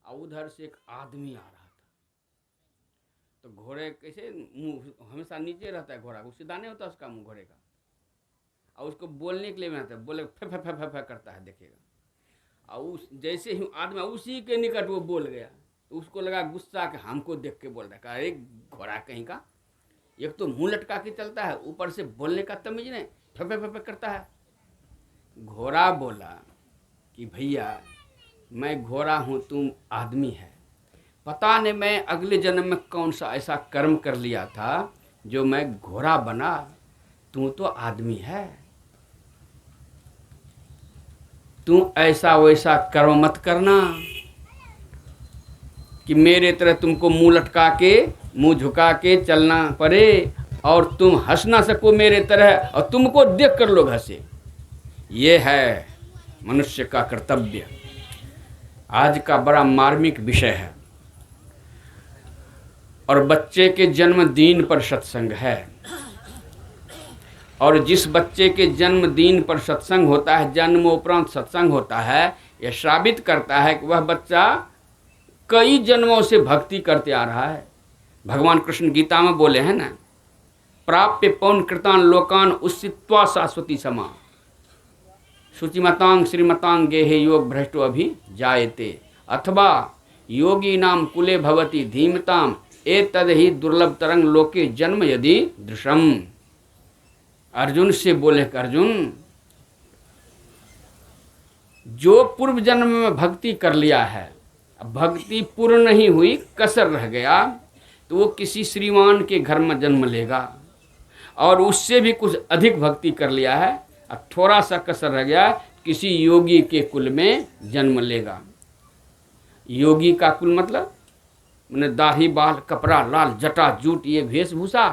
और उधर से एक आदमी आ रहा था। तो घोड़े कैसे मुंह हमेशा नीचे रहता है घोड़ा, सीधा नहीं होता उसका मुंह घोड़े का, और उसको बोलने के लिए भी आता है, बोले फे फे फे फे फे करता है, देखिएगा। और उस जैसे ही आदमी उसी के निकट वो बोल गया, तो उसको लगा गुस्सा कि हमको देख के बोल रहा है, अरे घोड़ा कहीं का, एक तो मुंह लटका के चलता है, ऊपर से बोलने का तमीज नहीं, फे फे फे फे करता है। घोड़ा बोला कि भैया मैं घोड़ा हूँ, तुम आदमी है, पता नहीं मैं अगले जन्म में कौन सा ऐसा कर्म कर लिया था जो मैं घोड़ा बना, तू तो आदमी है, तू ऐसा वैसा कर्म मत करना कि मेरे तरह तुमको मुंह लटका के मुंह झुका के चलना पड़े और तुम हंस ना सको मेरे तरह और तुमको देख कर लोग हंसे। ये है मनुष्य का कर्तव्य। आज का बड़ा मार्मिक विषय है। और बच्चे के जन्मदिन पर सत्संग है, और जिस बच्चे के जन्मदिन पर सत्संग होता है, जन्मोपरांत सत्संग होता है, यह साबित करता है कि वह बच्चा कई जन्मों से भक्ति करते आ रहा है। भगवान कृष्ण गीता में बोले हैं ना, प्राप्य पौन कृतान लोकान उस्सित्वा शाश्वती समा शुचिमतांग श्रीमतांग गेहे योग भ्रष्टो अभी जायते अथवा योगी नाम कुले भवती धीमताम एतद ही दुर्लभ तरंग लोके जन्म यदि दृशम। अर्जुन से बोले कि अर्जुन, जो पूर्व जन्म में भक्ति कर लिया है, भक्ति पूर्ण नहीं हुई, कसर रह गया, तो वो किसी श्रीमान के घर में जन्म लेगा, और उससे भी कुछ अधिक भक्ति कर लिया है, अब थोड़ा सा कसर रह गया, किसी योगी के कुल में जन्म लेगा। योगी का कुल मतलब मैंने दाढ़ी बाल कपड़ा लाल जटा जूट ये वेशभूषा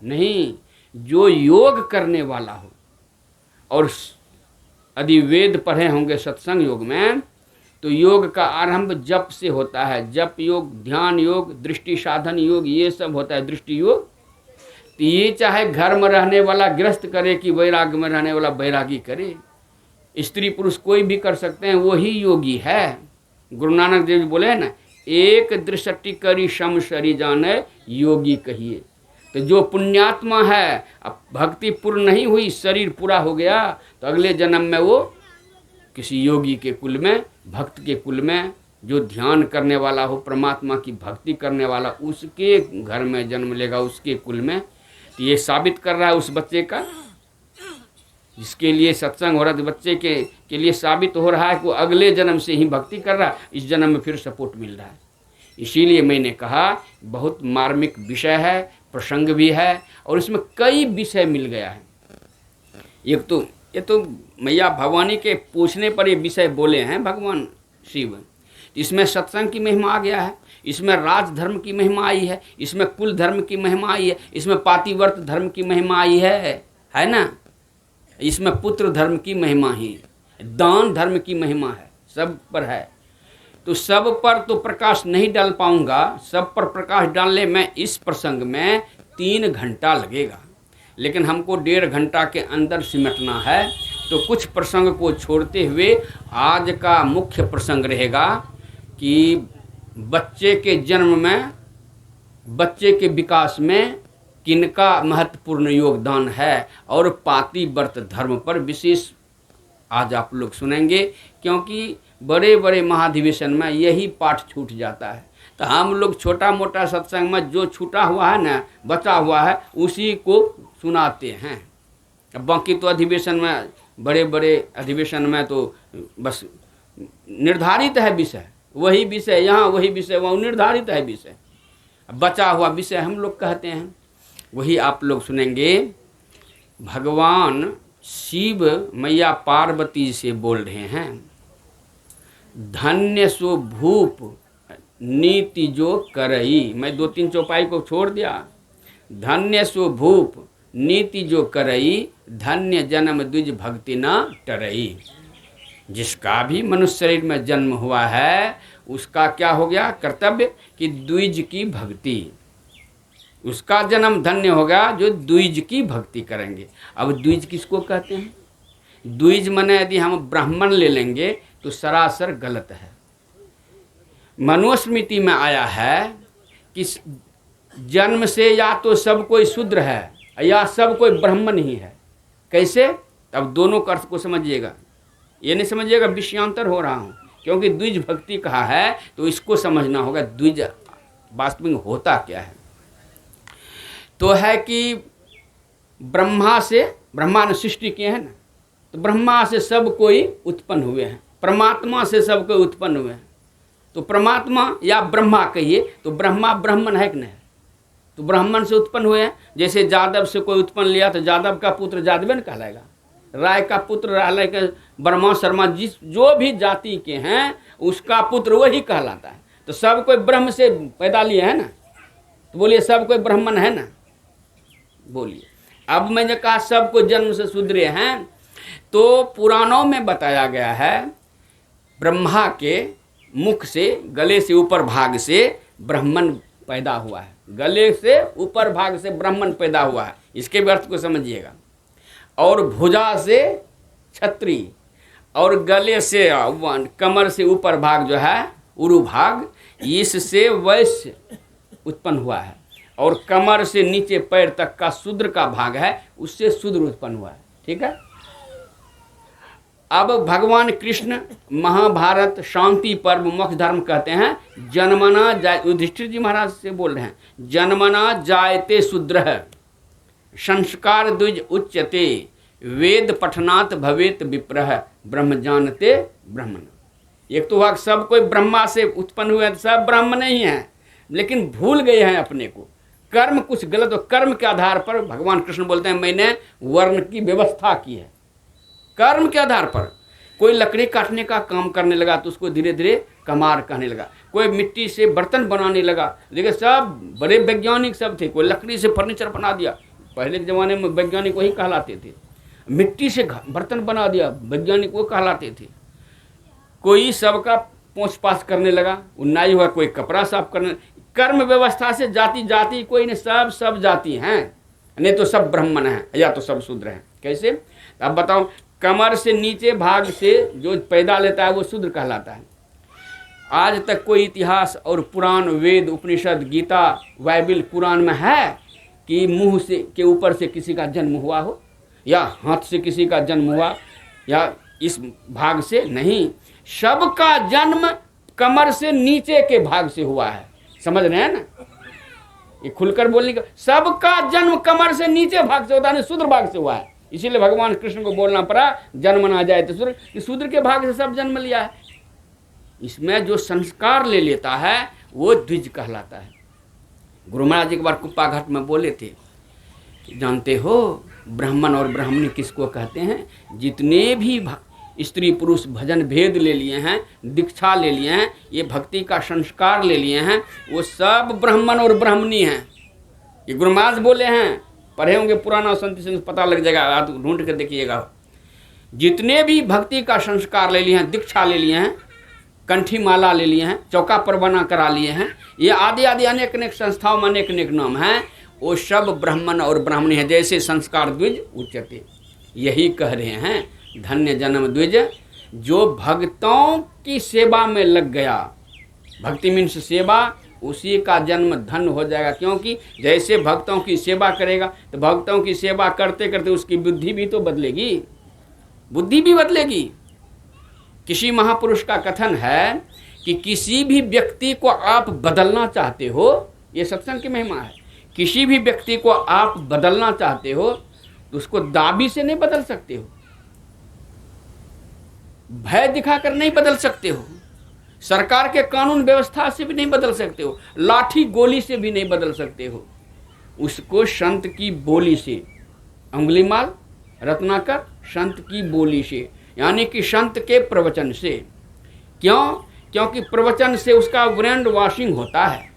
नहीं, जो योग करने वाला हो। और यदि वेद पढ़े होंगे सत्संग योग में, तो योग का आरंभ जप से होता है। जप योग, ध्यान योग, दृष्टि साधन योग, ये सब होता है दृष्टि योग। तो ये चाहे घर में रहने वाला गृहस्थ करे कि वैराग्य में रहने वाला बैरागी करे, स्त्री पुरुष कोई भी कर सकते हैं, वही योगी है। गुरु नानक देव जी बोले हैं ना, एक दृष्टि करी सम सरी जाने योगी कहिए। तो जो पुण्यात्मा है, अब भक्ति पूर्ण नहीं हुई, शरीर पूरा हो गया, तो अगले जन्म में वो किसी योगी के कुल में, भक्त के कुल में, जो ध्यान करने वाला हो, परमात्मा की भक्ति करने वाला, उसके घर में जन्म लेगा, उसके कुल में। तो ये साबित कर रहा है उस बच्चे का, जिसके लिए सत्संग हो रहा है, बच्चे के लिए साबित हो रहा है कि वो अगले जन्म से ही भक्ति कर रहा है, इस जन्म में फिर सपोर्ट मिल रहा है। इसीलिए मैंने कहा बहुत मार्मिक विषय है, प्रसंग भी है, और इसमें कई विषय मिल गया है। एक तो ये तो मैया भवानी के पूछने पर ये विषय बोले हैं भगवान शिव। इसमें सत्संग की महिमा आ गया है, इसमें राज धर्म की महिमा आई है, इसमें कुल धर्म की महिमा आई है, इसमें पातिव्रत धर्म की महिमा आई है ना, इसमें पुत्र धर्म की महिमा ही, दान धर्म की महिमा है, सब पर है। तो सब पर तो प्रकाश नहीं डाल पाऊंगा, सब पर प्रकाश डालने में इस प्रसंग में 3 घंटा लगेगा, लेकिन हमको 1.5 घंटा के अंदर सिमटना है। तो कुछ प्रसंग को छोड़ते हुए आज का मुख्य प्रसंग रहेगा कि बच्चे के जन्म में, बच्चे के विकास में किनका महत्वपूर्ण योगदान है, और पातिव्रत धर्म पर विशेष आज आप लोग सुनेंगे, क्योंकि बड़े बड़े महाधिवेशन में यही पाठ छूट जाता है। तो हम लोग छोटा मोटा सत्संग में जो छूटा हुआ है ना, बचा हुआ है, उसी को सुनाते हैं। अब बाकी तो अधिवेशन में, बड़े बड़े अधिवेशन में तो बस निर्धारित है विषय, वही विषय यहाँ, वही विषय वहाँ, निर्धारित है विषय। बचा हुआ विषय हम लोग कहते हैं, वही आप लोग सुनेंगे। भगवान शिव मैया पार्वती से बोल रहे हैं, धन्य सो भूप नीति जो करई। मैं 2-3 चौपाई को छोड़ दिया। धन्य सो भूप नीति जो करई, धन्य जन्म द्विज भक्ति न टरई। जिसका भी मनुष्य शरीर में जन्म हुआ है, उसका क्या हो गया कर्तव्य कि द्विज की भक्ति, उसका जन्म धन्य होगा जो द्विज की भक्ति करेंगे। अब द्विज किसको कहते हैं? द्विज माने यदि हम ब्राह्मण ले लेंगे तो सरासर गलत है। मनुस्मृति में आया है कि जन्म से या तो सब कोई शूद्र है या सब कोई ब्राह्मण ही है। कैसे? अब दोनों का अर्थ को समझिएगा, ये नहीं समझिएगा विषयांतर हो रहा हूँ, क्योंकि द्विज भक्ति कहा है तो इसको समझना होगा द्विज वास्तविक होता क्या है। तो है कि ब्रह्मा ने सृष्टि किए हैं ना, तो ब्रह्मा से सब कोई उत्पन्न हुए हैं, परमात्मा से सब कोई उत्पन्न हुए हैं। तो परमात्मा या ब्रह्मा कहिए तो ब्रह्मा ब्राह्मण है कि नहीं? तो ब्राह्मण से उत्पन्न हुए हैं। जैसे जादव से कोई उत्पन्न लिया तो जादव का पुत्र जादवे न कहलाएगा, राय का पुत्र राय का, वर्मा शर्मा जिस जो भी जाति के हैं उसका पुत्र वही कहलाता है। तो सब कोई ब्रह्म से पैदा लिए है ना, तो बोलिए सब कोई ब्राह्मण है ना, बोलिए। अब मैंने कहा सब को जन्म से शूद्र हैं, तो पुराणों में बताया गया है ब्रह्मा के मुख से गले से ऊपर भाग से ब्राह्मण पैदा हुआ है, गले से ऊपर भाग से ब्राह्मण पैदा हुआ है, इसके भी अर्थ को समझिएगा। और भुजा से क्षत्रिय और गले से कमर से ऊपर भाग जो है उरु भाग, इससे वैश्य उत्पन्न हुआ है। और कमर से नीचे पैर तक का शूद्र का भाग है, उससे शूद्र उत्पन्न हुआ है। ठीक है। अब भगवान कृष्ण महाभारत शांति पर्व मोक्ष धर्म कहते हैं, जन्मना जाय, युधिष्ठिर जी महाराज से बोल रहे हैं, जन्मना जायते शूद्रः संस्कार द्विज उच्यते वेद पठनात् भवेत विप्रः ब्रह्म जानते ब्राह्मण। एक तो हुआ सब कोई ब्रह्मा से उत्पन्न हुए, सब ब्राह्मण ही हैं, लेकिन भूल गए हैं अपने को, कर्म कुछ गलत हो, कर्म के आधार पर भगवान कृष्ण बोलते हैं मैंने वर्ण की व्यवस्था की है। कर्म के आधार पर कोई लकड़ी काटने का काम करने लगा तो उसको धीरे धीरे कमार कहने लगा, कोई मिट्टी से बर्तन बनाने लगा। देखिए सब बड़े वैज्ञानिक सब थे, कोई लकड़ी से फर्नीचर बना दिया, पहले के ज़माने में वैज्ञानिक वही कहलाते थे। मिट्टी से बर्तन बना दिया, वैज्ञानिक वो कहलाते थे। कोई सबका पोंछ पाछ करने लगा, उन्नाई हुआ, कोई कपड़ा साफ करने। कर्म व्यवस्था से जाति जाति कोई नहीं, सब जाति हैं, नहीं तो सब ब्राह्मण हैं या तो सब शूद्र हैं। कैसे? अब बताओ, कमर से नीचे भाग से जो पैदा लेता है वो शूद्र कहलाता है। आज तक कोई इतिहास और पुराण, वेद, उपनिषद, गीता, बाइबिल, कुरान में है कि मुंह से के ऊपर से किसी का जन्म हुआ हो या हाथ से किसी का जन्म हुआ या इस भाग से? नहीं, सबका जन्म कमर से नीचे के भाग से हुआ है। समझ रहे हैं ना? ये खुलकर बोलने का, सबका जन्म कमर से नीचे भाग से होता है, शूद्र भाग से हुआ है। इसीलिए भगवान कृष्ण को बोलना पड़ा जन्म ना जाए तो शूद्र, कि शूद्र के भाग से सब जन्म लिया है। इसमें जो संस्कार ले लेता है वो द्विज कहलाता है। गुरु महाराज एक बार कुप्पा घाट में बोले थे कि जानते हो ब्राह्मण और ब्राह्मणी किसको कहते हैं? जितने भी स्त्री पुरुष भजन भेद ले लिए हैं, दीक्षा ले लिए हैं, ये भक्ति का संस्कार ले लिए हैं, वो सब ब्राह्मण और ब्राह्मणी हैं। ये गुरु महाराज बोले हैं, पढ़े होंगे पुराना संत से पता लग जाएगा, आप ढूंढ कर देखिएगा। जितने भी भक्ति का संस्कार ले लिए हैं, दीक्षा ले लिए हैं, कंठी माला ले लिए हैं, चौका पर बना करा लिए हैं, ये आदि आदि अनेक अनेक संस्थाओं में अनेक अनेक नाम हैं, वो सब ब्राह्मण और ब्राह्मणी हैं। जैसे संस्कार द्विज उच्यते, यही कह रहे हैं धन्य जन्म द्विज, जो भक्तों की सेवा में लग गया, भक्ति मीन्स सेवा, उसी का जन्म धन हो जाएगा। क्योंकि जैसे भक्तों की सेवा करेगा तो भक्तों की सेवा करते करते उसकी बुद्धि भी तो बदलेगी, बुद्धि भी बदलेगी। किसी महापुरुष का कथन है कि किसी भी व्यक्ति को आप बदलना चाहते हो, ये सत्संग की महिमा है, किसी भी व्यक्ति को आप बदलना चाहते हो तो उसको दाबी से नहीं बदल सकते हो, भय दिखाकर नहीं बदल सकते हो, सरकार के कानून व्यवस्था से भी नहीं बदल सकते हो, लाठी गोली से भी नहीं बदल सकते हो। उसको संत की बोली से, अंगुलीमाल रत्नाकर संत की बोली से, यानी कि संत के प्रवचन से। क्यों? क्योंकि प्रवचन से उसका ब्रेन वॉशिंग होता है,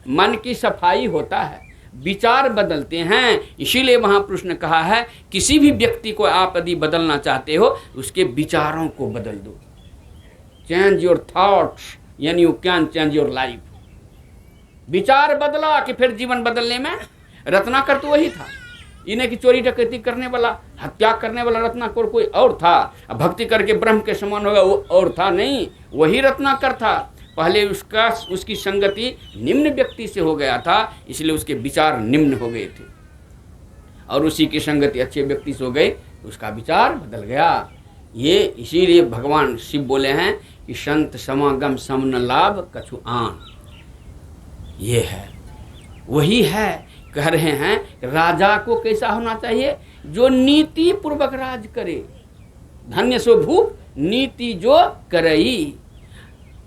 मन की सफाई होता है, विचार बदलते हैं। इसीलिए महापुरुष ने कहा है किसी भी व्यक्ति को आप यदि बदलना चाहते हो उसके विचारों को बदल दो। चेंज योर थॉट्स यानी you can change your life. विचार बदला कि फिर जीवन बदलने में। रत्नाकर तो वही था, इन्हें की चोरी डकैती करने वाला, हत्या करने वाला रत्नाकर कोई और था, अब भक्ति करके ब्रह्म के समान होगा वो और था नहीं, वही रत्नाकर था। पहले उसकी संगति निम्न व्यक्ति से हो गया था, इसलिए उसके विचार निम्न हो गए थे, और उसी की संगति अच्छे व्यक्ति से हो गई तो उसका विचार बदल गया। ये इसीलिए भगवान शिव बोले हैं कि संत समागम सम न लाभ कछु आन। ये है, वही है, कह रहे हैं राजा को कैसा होना चाहिए, जो नीति पूर्वक राज करे। धन्य सो भूप नीति जो करई,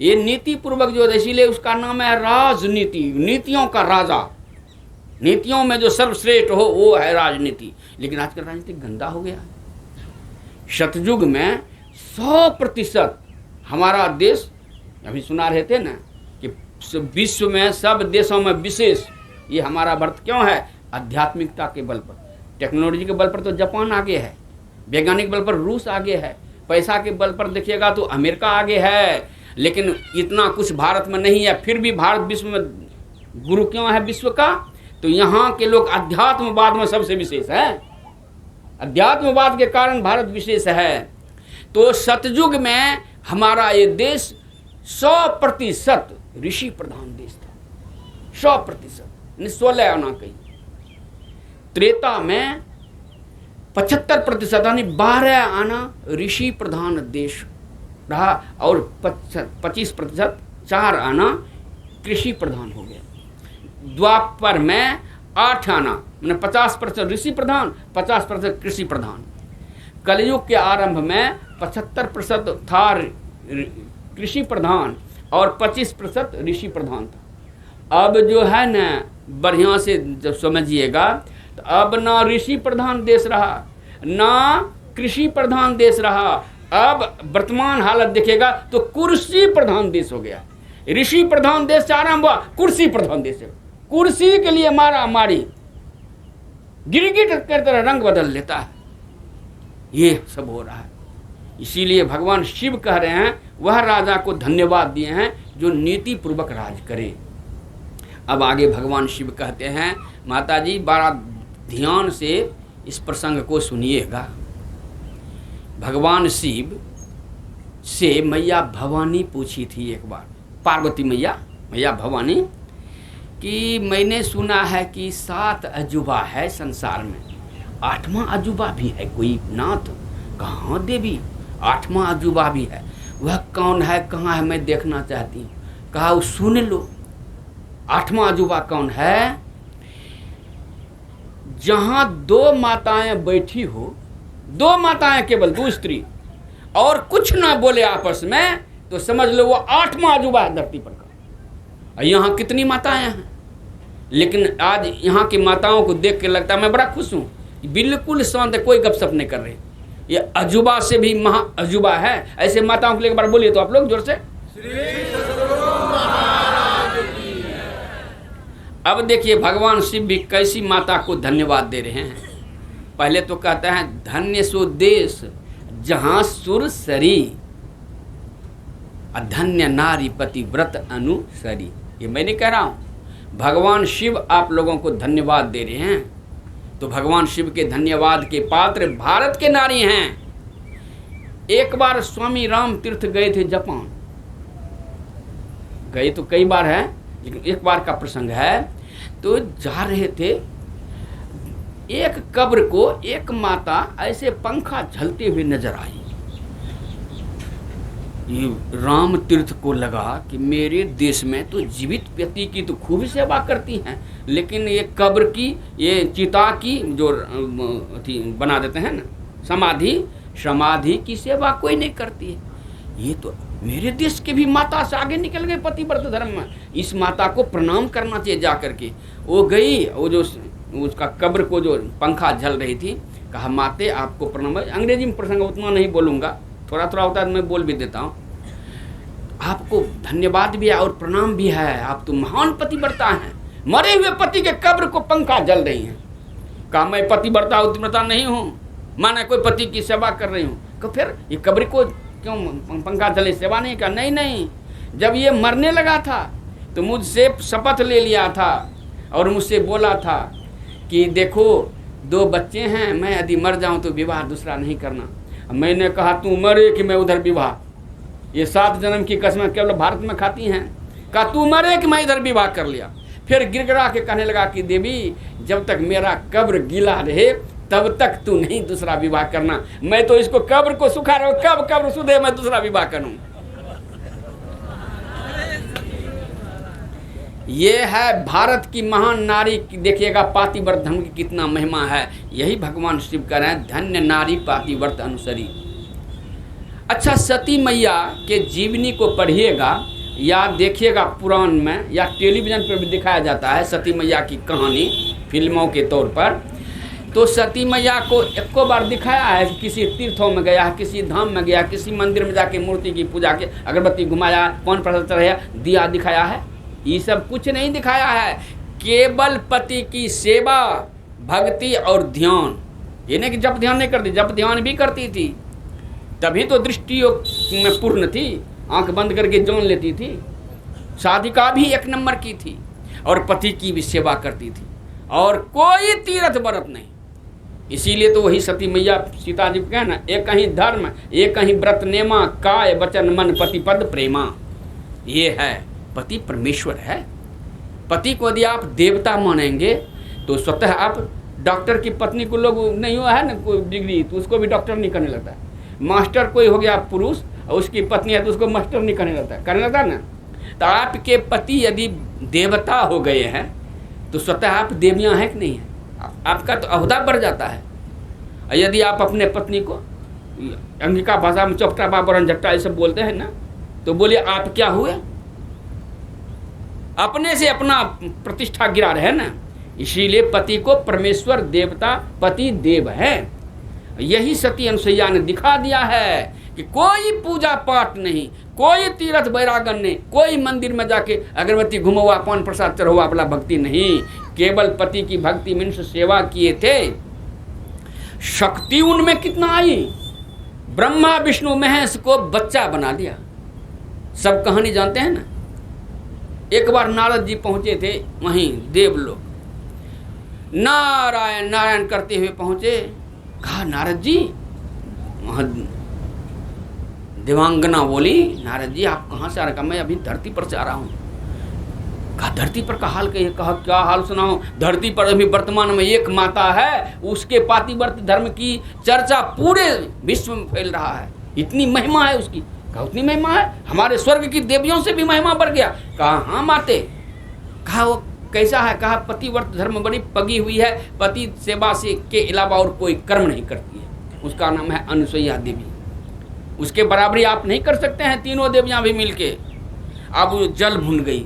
ये नीति पूर्वक जो, इसीलिए उसका नाम है राजनीति, नीतियों का राजा। नीतियों में जो सर्वश्रेष्ठ हो वो है राजनीति। लेकिन आजकल राजनीति गंदा हो गया है। सतयुग में 100% हमारा देश, अभी सुना रहे थे ना कि विश्व में सब देशों में विशेष ये हमारा भारत क्यों है, आध्यात्मिकता के बल पर। टेक्नोलॉजी के बल पर तो जापान आगे है, वैज्ञानिक बल पर रूस आगे है, पैसा के बल पर देखिएगा तो अमेरिका आगे है, लेकिन इतना कुछ भारत में नहीं है। फिर भी भारत विश्व में गुरु क्यों है विश्व का, तो यहाँ के लोग अध्यात्मवाद में सबसे विशेष है, अध्यात्मवाद के कारण भारत विशेष है। तो सतयुग में हमारा ये देश 100% ऋषि प्रधान देश था, 100%, 16 आना कहीं। त्रेता में 75% यानी 12 आना ऋषि प्रधान देश रहा, और 25% 4 आना कृषि प्रधान हो गया। द्वापर में 8 आना मैंने 50% ऋषि प्रधान, 50% कृषि प्रधान। कलयुग के आरंभ में 75% था कृषि प्रधान और 25% ऋषि प्रधान था। अब जो है ना, बढ़िया से जब समझिएगा, तो अब ना ऋषि प्रधान देश रहा ना कृषि प्रधान देश रहा। अब वर्तमान हालत देखेगा तो कुर्सी प्रधान देश हो गया। ऋषि प्रधान देश से आरंभ हुआ, कुर्सी प्रधान देश है। कुर्सी के लिए मारा मारी, गिरगिट कर तरह रंग बदल लेता है, ये सब हो रहा है। इसीलिए भगवान शिव कह रहे हैं वह राजा को धन्यवाद दिए हैं जो नीति पूर्वक राज करे। अब आगे भगवान शिव कहते हैं, माता जी बड़ा ध्यान से इस प्रसंग को सुनिएगा। भगवान शिव से मैया भवानी पूछी थी एक बार, पार्वती मैया भवानी, कि मैंने सुना है कि 7 अजूबा है संसार में, 8वां अजूबा भी है कोई नाथ। कहाँ देवी, 8वां अजूबा भी है, वह कौन है, कहाँ है, मैं देखना चाहती हूँ। कहा वो सुन लो, 8वां अजूबा कौन है, जहाँ 2 माताएं बैठी हो, 2 माताएं केवल, 2 स्त्री, और कुछ ना बोले आपस में, तो समझ लो वो 8वां अजूबा है धरती पर का। यहाँ कितनी माताएं हैं, लेकिन आज यहाँ की माताओं को देख के लगता है मैं बड़ा खुश हूँ, बिल्कुल शांत है, कोई गपशप नहीं कर रहे। ये अजूबा से भी महा अजूबा है। ऐसे माताओं को लेकर बार बोलिए तो आप लोग जोर से। अब देखिए भगवान शिव भी कैसी माता को धन्यवाद दे रहे हैं। पहले तो कहते हैं धन्य सो देश जहां सुर सरी, अधन्य नारी पति व्रत अनुसरी। ये मैं नहीं कह रहा हूं, भगवान शिव आप लोगों को धन्यवाद दे रहे हैं। तो भगवान शिव के धन्यवाद के पात्र भारत के नारी हैं। एक बार स्वामी राम तीर्थ गए थे जापान, गए तो कई बार है लेकिन एक बार का प्रसंग है। तो जा रहे थे, एक कब्र को एक माता ऐसे पंखा झलते हुए नजर आई। ये राम तीर्थ को लगा कि मेरे देश में तो जीवित व्यक्ति की तो खूब सेवा करती हैं, लेकिन ये कब्र की, ये चिता की जो बना देते हैं ना समाधि की सेवा कोई नहीं करती है। ये तो मेरे देश के भी माता से आगे निकल गए पतिव्रत धर्म में, इस माता को प्रणाम करना चाहिए जा करके। वो गई, वो जो उसका कब्र को जो पंखा झल रही थी, कहा माते आपको प्रणाम। अंग्रेजी में प्रसंग उतना नहीं बोलूँगा, थोड़ा थोड़ा होता है मैं बोल भी देता हूँ। आपको धन्यवाद भी है और प्रणाम भी है, आप तो महान पतिव्रता हैं। मरे हुए पति के कब्र को पंखा जल रही हैं। कहा मैं पतिव्रता उत्व्रता नहीं हूँ, माने कोई पति की सेवा कर रही हूँ। तो फिर ये कब्र को क्यों पंखा जले, सेवा नहीं? कहा नहीं, जब ये मरने लगा था तो मुझसे शपथ ले लिया था और मुझसे बोला था कि देखो 2 बच्चे हैं, मैं यदि मर जाऊं तो विवाह दूसरा नहीं करना। मैंने कहा तू मरे कि मैं उधर विवाह, ये 7 जन्म की कसमें केवल भारत में खाती हैं। कहा तू मरे कि मैं इधर विवाह कर लिया। फिर गिड़गिड़ा के कहने लगा कि देवी, जब तक मेरा कब्र गीला रहे तब तक तू नहीं दूसरा विवाह करना। मैं तो इसको कब्र को सुखा रहा हूं, कब कब्र सुधे मैं दूसरा विवाह करूं। ये है भारत की महान नारी की, देखिएगा पातिव्रत धर्म की कितना महिमा है। यही भगवान शिव कह रहे हैं, धन्य नारी पातिव्रत अनुसरी। अच्छा, सती मैया के जीवनी को पढ़िएगा या देखिएगा पुराण में या टेलीविज़न पर भी दिखाया जाता है सती मैया की कहानी फिल्मों के तौर पर। तो सती मैया को एको बार दिखाया है कि किसी तीर्थों में गया, किसी धाम में गया, किसी मंदिर में जाके मूर्ति की पूजा की, अगरबत्ती घुमाया, कौन प्रसाद चढ़ाया, दिया दिखाया है? ये सब कुछ नहीं दिखाया है। केवल पति की सेवा, भक्ति और ध्यान। ये नहीं कि जब ध्यान नहीं करती, जब ध्यान भी करती थी तभी तो दृष्टि में पूर्ण थी, आंख बंद करके जान लेती थी। साधिका भी 1 नंबर की थी और पति की भी सेवा करती थी और कोई तीर्थ व्रत नहीं। इसीलिए तो वही सती मैया सीता जी को कहना, एक ही धर्म एक ही व्रत नेमा, काय वचन मन पति पद प्रेमा। ये है पति परमेश्वर है। पति को यदि आप देवता मानेंगे तो स्वतः आप, डॉक्टर की पत्नी को लोग नहीं हुआ है ना कोई डिग्री तो उसको भी डॉक्टर नहीं करने लगता है। मास्टर कोई हो गया पुरुष और उसकी पत्नी है तो उसको मास्टर नहीं करने लगता है, करने लगता है ना। तो आपके पति यदि देवता हो गए हैं तो स्वतः आप देवियाँ हैं कि नहीं है, आपका तो अहदा बढ़ जाता है। और यदि आप अपने पत्नी को अंगिका भाषा में चौपटा बाबरन झट्टा ये सब बोलते हैं ना, तो बोलिए आप क्या हुए, अपने से अपना प्रतिष्ठा गिरा रहे ना। इसीलिए पति को परमेश्वर देवता पति देव है। यही सती अनुसैया ने दिखा दिया है कि कोई पूजा पाठ नहीं, कोई तीर्थ बैरागन नहीं, कोई मंदिर में जाके अगरबत्ती घुमवा पान प्रसाद चढ़वा वाला भक्ति नहीं। केवल पति की भक्ति में सेवा किए थे। शक्ति उनमें कितना आई, ब्रह्मा विष्णु महेश को बच्चा बना दिया। सब कहानी जानते हैं ना। एक बार नारद जी पहुंचे थे वहीं देवलोक, नारायण नारायण करते हुए पहुंचे। कहा नारद जी, वहां देवांगना बोली, नारद जी आप कहाँ से आ रहे? कहा मैं अभी धरती पर से आ रहा हूँ। कहा धरती पर का हाल कहिए। कहा क्या हाल सुनाओ? धरती पर अभी वर्तमान में एक माता है, उसके पातिव्रत धर्म की चर्चा पूरे विश्व में फैल रहा है, इतनी महिमा है उसकी। कहा उतनी महिमा है, हमारे स्वर्ग की देवियों से भी महिमा बढ़ गया। कहा हाँ माते। कहा वो कैसा है? कहा पतिव्रत धर्म बड़ी पगी हुई है, पति सेवा से के अलावा और कोई कर्म नहीं करती है। उसका नाम है अनुसैया देवी। उसके बराबरी आप नहीं कर सकते हैं तीनों देवियां भी मिलके। अब वो जल भुन गई,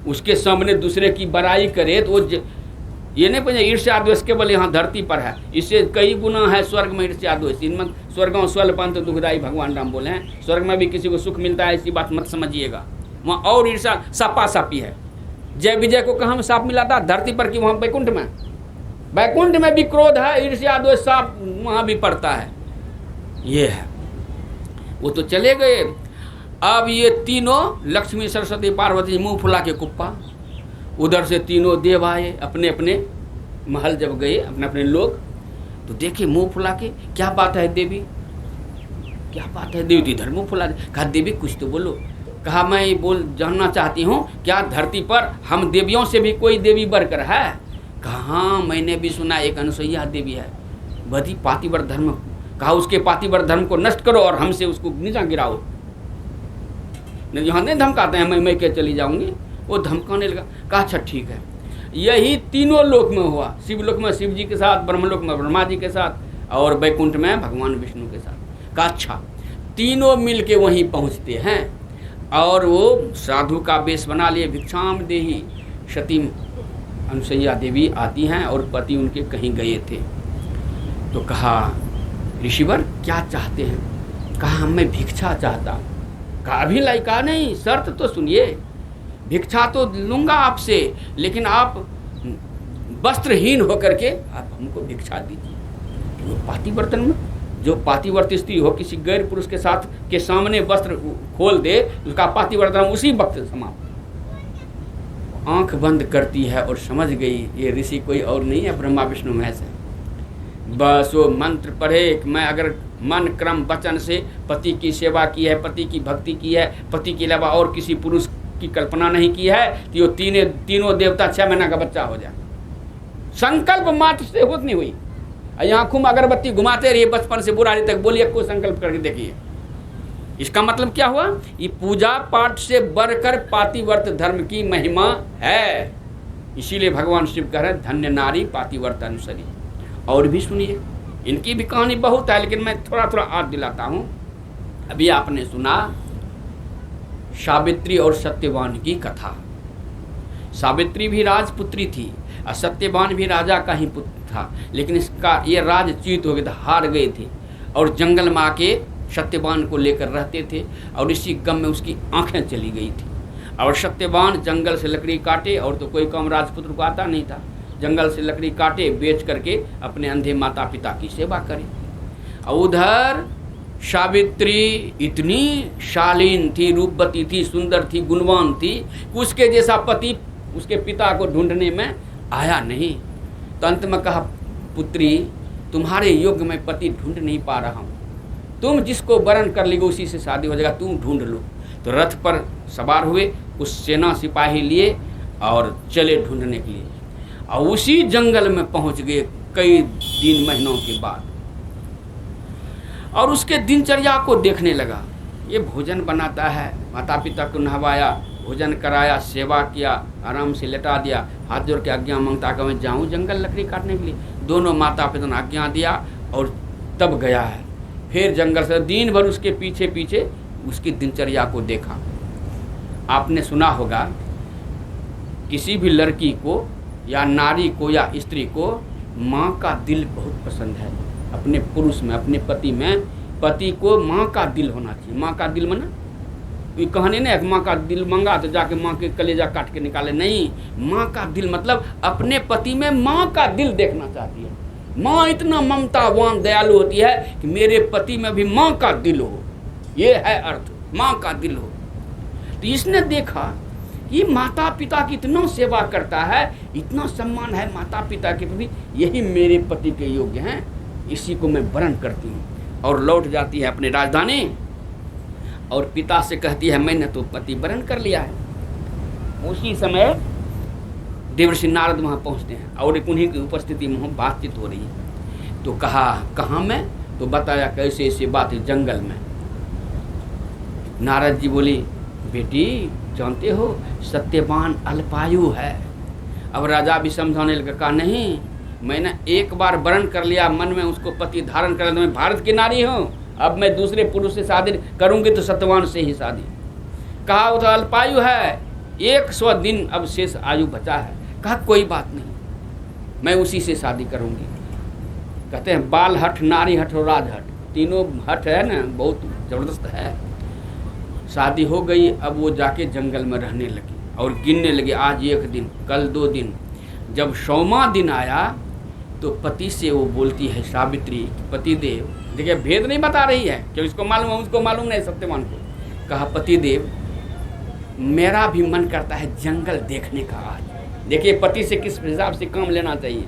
उसके सामने दूसरे की बड़ाई करे तो वो ये नहीं पता ईर्ष्या द्वेष केवल यहाँ धरती पर है, इससे कई गुना है स्वर्ग में ईर्ष्या द्वेष। इनमें स्वर्गों स्वल्पंत दुखदायी भगवान राम बोले हैं। स्वर्ग में भी किसी को सुख मिलता है, ऐसी बात मत समझिएगा। वहाँ और ईर्ष्या सापा सापी है। जय विजय को कहाँ में साप मिला था? धरती पर कि वहाँ बैकुंठ में? बैकुंठ में भी क्रोध है, ईर्ष्या द्वेष साप वहाँ भी पड़ता है। ये है। वो तो चले गए। अब ये तीनों लक्ष्मी सरस्वती पार्वती मुंह फुला के कुप्पा। उधर से तीनों देव आए, अपने अपने महल जब गए अपने अपने लोग, तो देखे मुंह फुला के। क्या बात है देवी, क्या बात है देवी? इधर मुंह फुला दे। कहा देवी कुछ तो बोलो। कहा मैं बोल जानना चाहती हूँ क्या धरती पर हम देवियों से भी कोई देवी बढ़कर है? कहा हाँ मैंने भी सुना एक अनुसैया देवी है, बधी पातिव्रत धर्म। कहा उसके पातिव्रत धर्म को नष्ट करो और हमसे उसको नीचा गिराओ। यहाँ नहीं धमकाते हैं मैं क्या चली जाऊंगी, वो धमकाने लगा। कहा अच्छा ठीक है। यही तीनों लोक में हुआ, शिवलोक में शिव जी के साथ, ब्रह्मलोक में ब्रह्मा जी के साथ और बैकुंठ में भगवान विष्णु के साथ। कहा अच्छा। तीनों मिल के वहीं पहुँचते हैं और वो साधु का वेश बना लिए। भिक्षाम देही सती अनुसैया देवी आती हैं और पति उनके कहीं गए थे। तो कहा ऋषिवर क्या चाहते हैं? कहा मैं भिक्षा चाहता। कहा अभी लायका नहीं, शर्त तो सुनिए। भिक्षा तो लूंगा आपसे, लेकिन आप वस्त्रहीन होकर के आप हमको भिक्षा दीजिए। वो पातिव्रतन में जो पातिव्रत स्त्री हो किसी गैर पुरुष के साथ के सामने वस्त्र खोल दे, उसका पातिव्रतन उसी वक्त समाप्त। आंख बंद करती है और समझ गई ये ऋषि कोई और नहीं है, ब्रह्मा विष्णु महेश है। बस वो मंत्र पढ़े कि मैं अगर मन क्रम वचन से पति की सेवा की है, पति की भक्ति की है, पति के अलावा और किसी पुरुष की कल्पना नहीं की है, तो ये तीनों देवता 6 महीना का बच्चा हो जाए। संकल्प मात्र से होत नहीं हुई। आंखों में अगरबत्ती घुमाते रहिए बचपन से बुढ़ारी तक, बोलिए कोई संकल्प करके देखिए। इसका मतलब क्या हुआ? ये पूजा पाठ से बढ़कर पातिव्रत धर्म की महिमा है। इसीलिए भगवान शिव कह रहे हैं धन्य नारी पातिव्रत अनुसरी। और भी सुनिए, इनकी भी कहानी बहुत है, लेकिन मैं थोड़ा थोड़ा याद दिलाता हूँ। अभी आपने सुना सावित्री और सत्यवान की कथा। सावित्री भी राजपुत्री थी और सत्यवान भी राजा का ही पुत्र था, लेकिन इसका ये राजच्युत हो गए थे, हार गए थे और जंगल में आके सत्यवान को लेकर रहते थे और इसी गम में उसकी आंखें चली गई थी। और सत्यवान जंगल से लकड़ी काटे, और तो कोई काम राजपुत्र को आता नहीं था, जंगल से लकड़ी काटे बेच करके अपने अंधे माता पिता की सेवा करे। और उधर सावित्री इतनी शालीन थी, रूपवती थी, सुंदर थी, गुणवान थी, उसके जैसा पति उसके पिता को ढूंढने में आया नहीं। तो अंत में कहा, पुत्री तुम्हारे योग्य में पति ढूंढ नहीं पा रहा हूँ, तुम जिसको वरण कर लेगे उसी से शादी हो जाएगा, तुम ढूंढ लो। तो रथ पर सवार हुए, कुछ सेना सिपाही लिए और चले ढूंढने के लिए। और उसी जंगल में पहुंच गए कई दिन महीनों के बाद। और उसके दिनचर्या को देखने लगा। ये भोजन बनाता है, माता पिता को नहवाया, भोजन कराया, सेवा किया, आराम से लेटा दिया, हाथ जोड़ के आज्ञा मांगता कि मैं जाऊँ जंगल लकड़ी काटने के लिए। दोनों माता पिता ने आज्ञा दिया और तब गया है। फिर जंगल से दिन भर उसके पीछे पीछे उसकी दिनचर्या को देखा। आपने सुना होगा किसी भी लड़की को या नारी को या स्त्री को माँ का दिल बहुत पसंद है। अपने पुरुष में, अपने पति में, पति को माँ का दिल होना चाहिए। माँ का दिल माना ये कहानी नहीं है माँ का दिल मांगा तो जाके माँ के कलेजा काट के निकाले, नहीं। माँ का दिल मतलब अपने पति में माँ का दिल देखना चाहती है। माँ इतना ममतावान दयालु होती है कि मेरे पति में भी माँ का दिल हो, ये है अर्थ, माँ का दिल हो। तो इसने देखा कि माता पिता की इतना सेवा करता है, इतना सम्मान है माता पिता के प्रति, यही मेरे पति के योग्य हैं, इसी को मैं वरण करती हूँ। और लौट जाती है अपने राजधानी और पिता से कहती है मैंने तो पति वरण कर लिया है। उसी समय देवर्षि नारद वहाँ पहुँचते हैं और उन्हीं की उपस्थिति में बातचीत हो रही है। तो कहा कहाँ में? तो बताया कैसे ऐसी बात है जंगल में। नारद जी बोली, बेटी जानते हो सत्यवान अल्पायु है। अब राजा भी समझाने लगा, कहा नहीं, मैंने एक बार वरण कर लिया, मन में उसको पति धारण कर लिया, मैं भारत की नारी हूँ, अब मैं दूसरे पुरुष से शादी करूँगी तो सत्यवान से ही शादी। कहा वो तो अल्पायु है, 100 दिन अब शेष आयु बचा है। कहा कोई बात नहीं, मैं उसी से शादी करूँगी। कहते हैं बाल हठ, नारी हठ और राज हठ, तीनों हठ है ना, बहुत ज़बरदस्त है। शादी हो गई। अब वो जाके जंगल में रहने लगी और गिनने लगी, आज 1 दिन, कल 2 दिन। जब 100वां दिन आया तो पति से वो बोलती है सावित्री, पति देव, देखिए भेद नहीं बता रही है क्योंकि इसको मालूम है, उसको मालूम नहीं सत्यवान को। कहा पति देव मेरा भी मन करता है जंगल देखने का आज। देखिए पति से किस हिसाब से काम लेना चाहिए।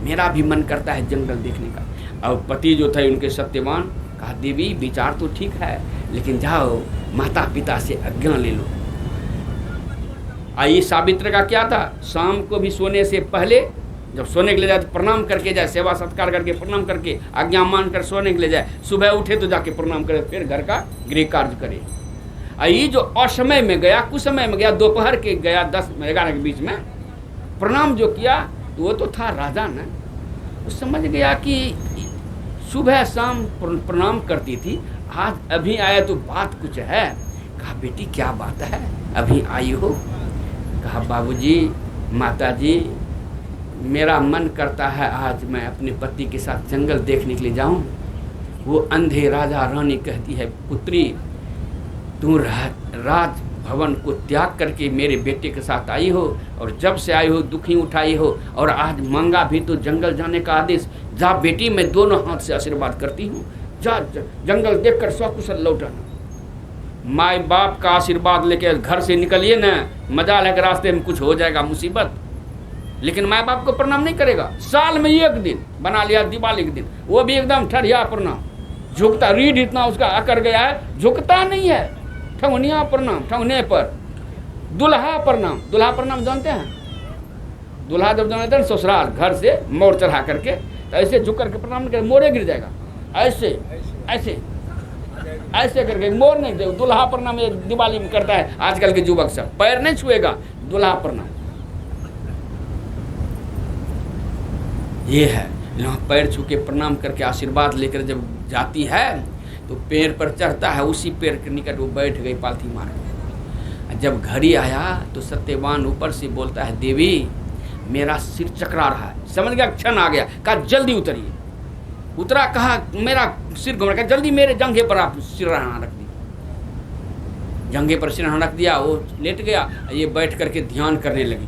मेरा भी मन करता है जंगल देखने का। और पति जो थे उनके सत्यवान, कहा देवी विचार तो ठीक है, लेकिन जाओ माता पिता से आज्ञा ले लो। आइए सावित्री का क्या था, शाम को भी सोने से पहले जब सोने के लिए जाए तो प्रणाम करके जाए, सेवा सत्कार करके प्रणाम करके आज्ञा मान कर सोने के लिए जाए, सुबह उठे तो जाके प्रणाम करे, फिर घर का गृह कार्य करे। ये जो असमय में गया, कुछ समय में गया, दोपहर के गया 10-11 के बीच में प्रणाम जो किया तो वो तो था राजा ना, वो समझ गया कि सुबह शाम प्रणाम करती थी, आज अभी आया तो बात कुछ है। कहा बेटी क्या बात है, अभी आई हो? कहा बाबूजी, माताजी, मेरा मन करता है आज मैं अपने पति के साथ जंगल देखने के लिए जाऊं। वो अंधे राजा रानी कहती है पुत्री तू राज भवन को त्याग करके मेरे बेटे के साथ आई हो और जब से आई हो दुखी उठाई हो और आज मांगा भी तो जंगल जाने का आदेश। जा बेटी, मैं दोनों हाथ से आशीर्वाद करती हूँ, जा जंगल देखकर सकुशल लौटाना। माँ बाप का आशीर्वाद लेके घर से निकलिए ना, मजा लगे रास्ते में कुछ हो जाएगा मुसीबत, लेकिन माँ बाप को प्रणाम नहीं करेगा। साल में 1 दिन बना लिया दिवाली के दिन, वो भी एकदम ठढ़िया प्रणाम, झुकता, रीढ़ इतना उसका आकर गया है, झुकता नहीं है। ठौनिया प्रणाम, ठौने पर दुल्हा प्रणाम। दुल्हा प्रणाम जानते हैं? दुल्हा जब जानते हैं ससुराल घर से मोर चढ़ा करके, तो ऐसे झुक करके प्रणाम कर, मोरे गिर जाएगा। ऐसे ऐसे ऐसे करके, मोर नहीं दे। दुल्हा प्रणाम ये दिवाली में करता है आजकल के युवक सब, पैर नहीं छुएगा, दुल्हा प्रणाम ये है। यहाँ पैर छू के प्रणाम करके आशीर्वाद लेकर जब जाती है तो पेड़ पर चढ़ता है, उसी पेड़ के निकट वो बैठ गई पालथी मार के। जब घड़ी आया तो सत्यवान ऊपर से बोलता है, देवी मेरा सिर चकरा रहा है। समझ गया, क्षण आ गया, कहा जल्दी उतरिए। उतरा, कहा मेरा सिर घूम रहा है, जल्दी मेरे जंघे पर आप सिरहाना रख दी। जंघे पर सिरहाना रख दिया, वो लेट गया, ये बैठ करके ध्यान करने लगी।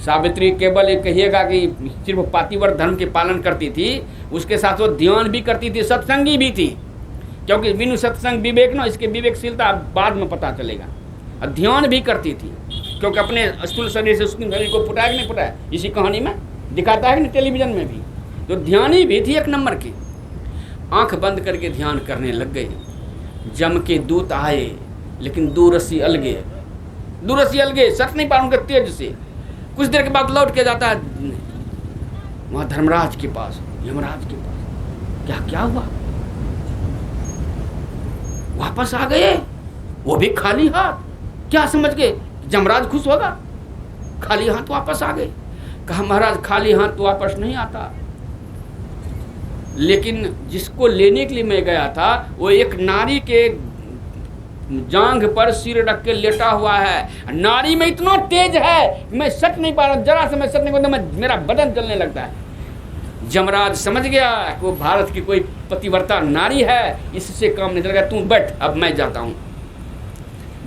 सावित्री केवल ये कहिएगा कि सिर्फ पातिव्रत धर्म के पालन करती थी, उसके साथ वो ध्यान भी करती थी, सत्संगी भी थी। क्योंकि बिनु सत्संग विवेक ना, इसके विवेकशीलता बाद में पता चलेगा। और ध्यान भी करती थी, क्योंकि अपने स्थूल शरीर से सूक्ष्म शरीर को फुटाया कि नहीं फुटाया, इसी कहानी में दिखाता है कि नहीं, टेलीविजन में भी। तो ध्यानी भी थी एक नंबर की। आंख बंद करके ध्यान करने लग गई। जम के दूत आए, लेकिन दूरसी अलगे, दूरसी अलगे, सट नहीं पा उनके तेज से। कुछ देर के बाद लौट के जाता है वहां धर्मराज के पास, यमराज के पास। क्या क्या हुआ? वापस आ गए, वो भी खाली हाथ। क्या समझ गए यमराज खुश होगा? खाली हाथ वापस आ गए। कहा महाराज खाली हाथ तो वापस नहीं आता, लेकिन जिसको लेने के लिए मैं गया था वो एक नारी के जांघ पर सिर रख के लेटा हुआ है। नारी में इतना तेज है, मैं सट नहीं पा रहा, जरा से मैं सट नहीं पा रहा, मेरा बदन चलने लगता है। यमराज समझ गया कि वो भारत की कोई पतिव्रता नारी है, इससे काम नहीं चलेगा, तू बैठ, अब मैं जाता हूँ।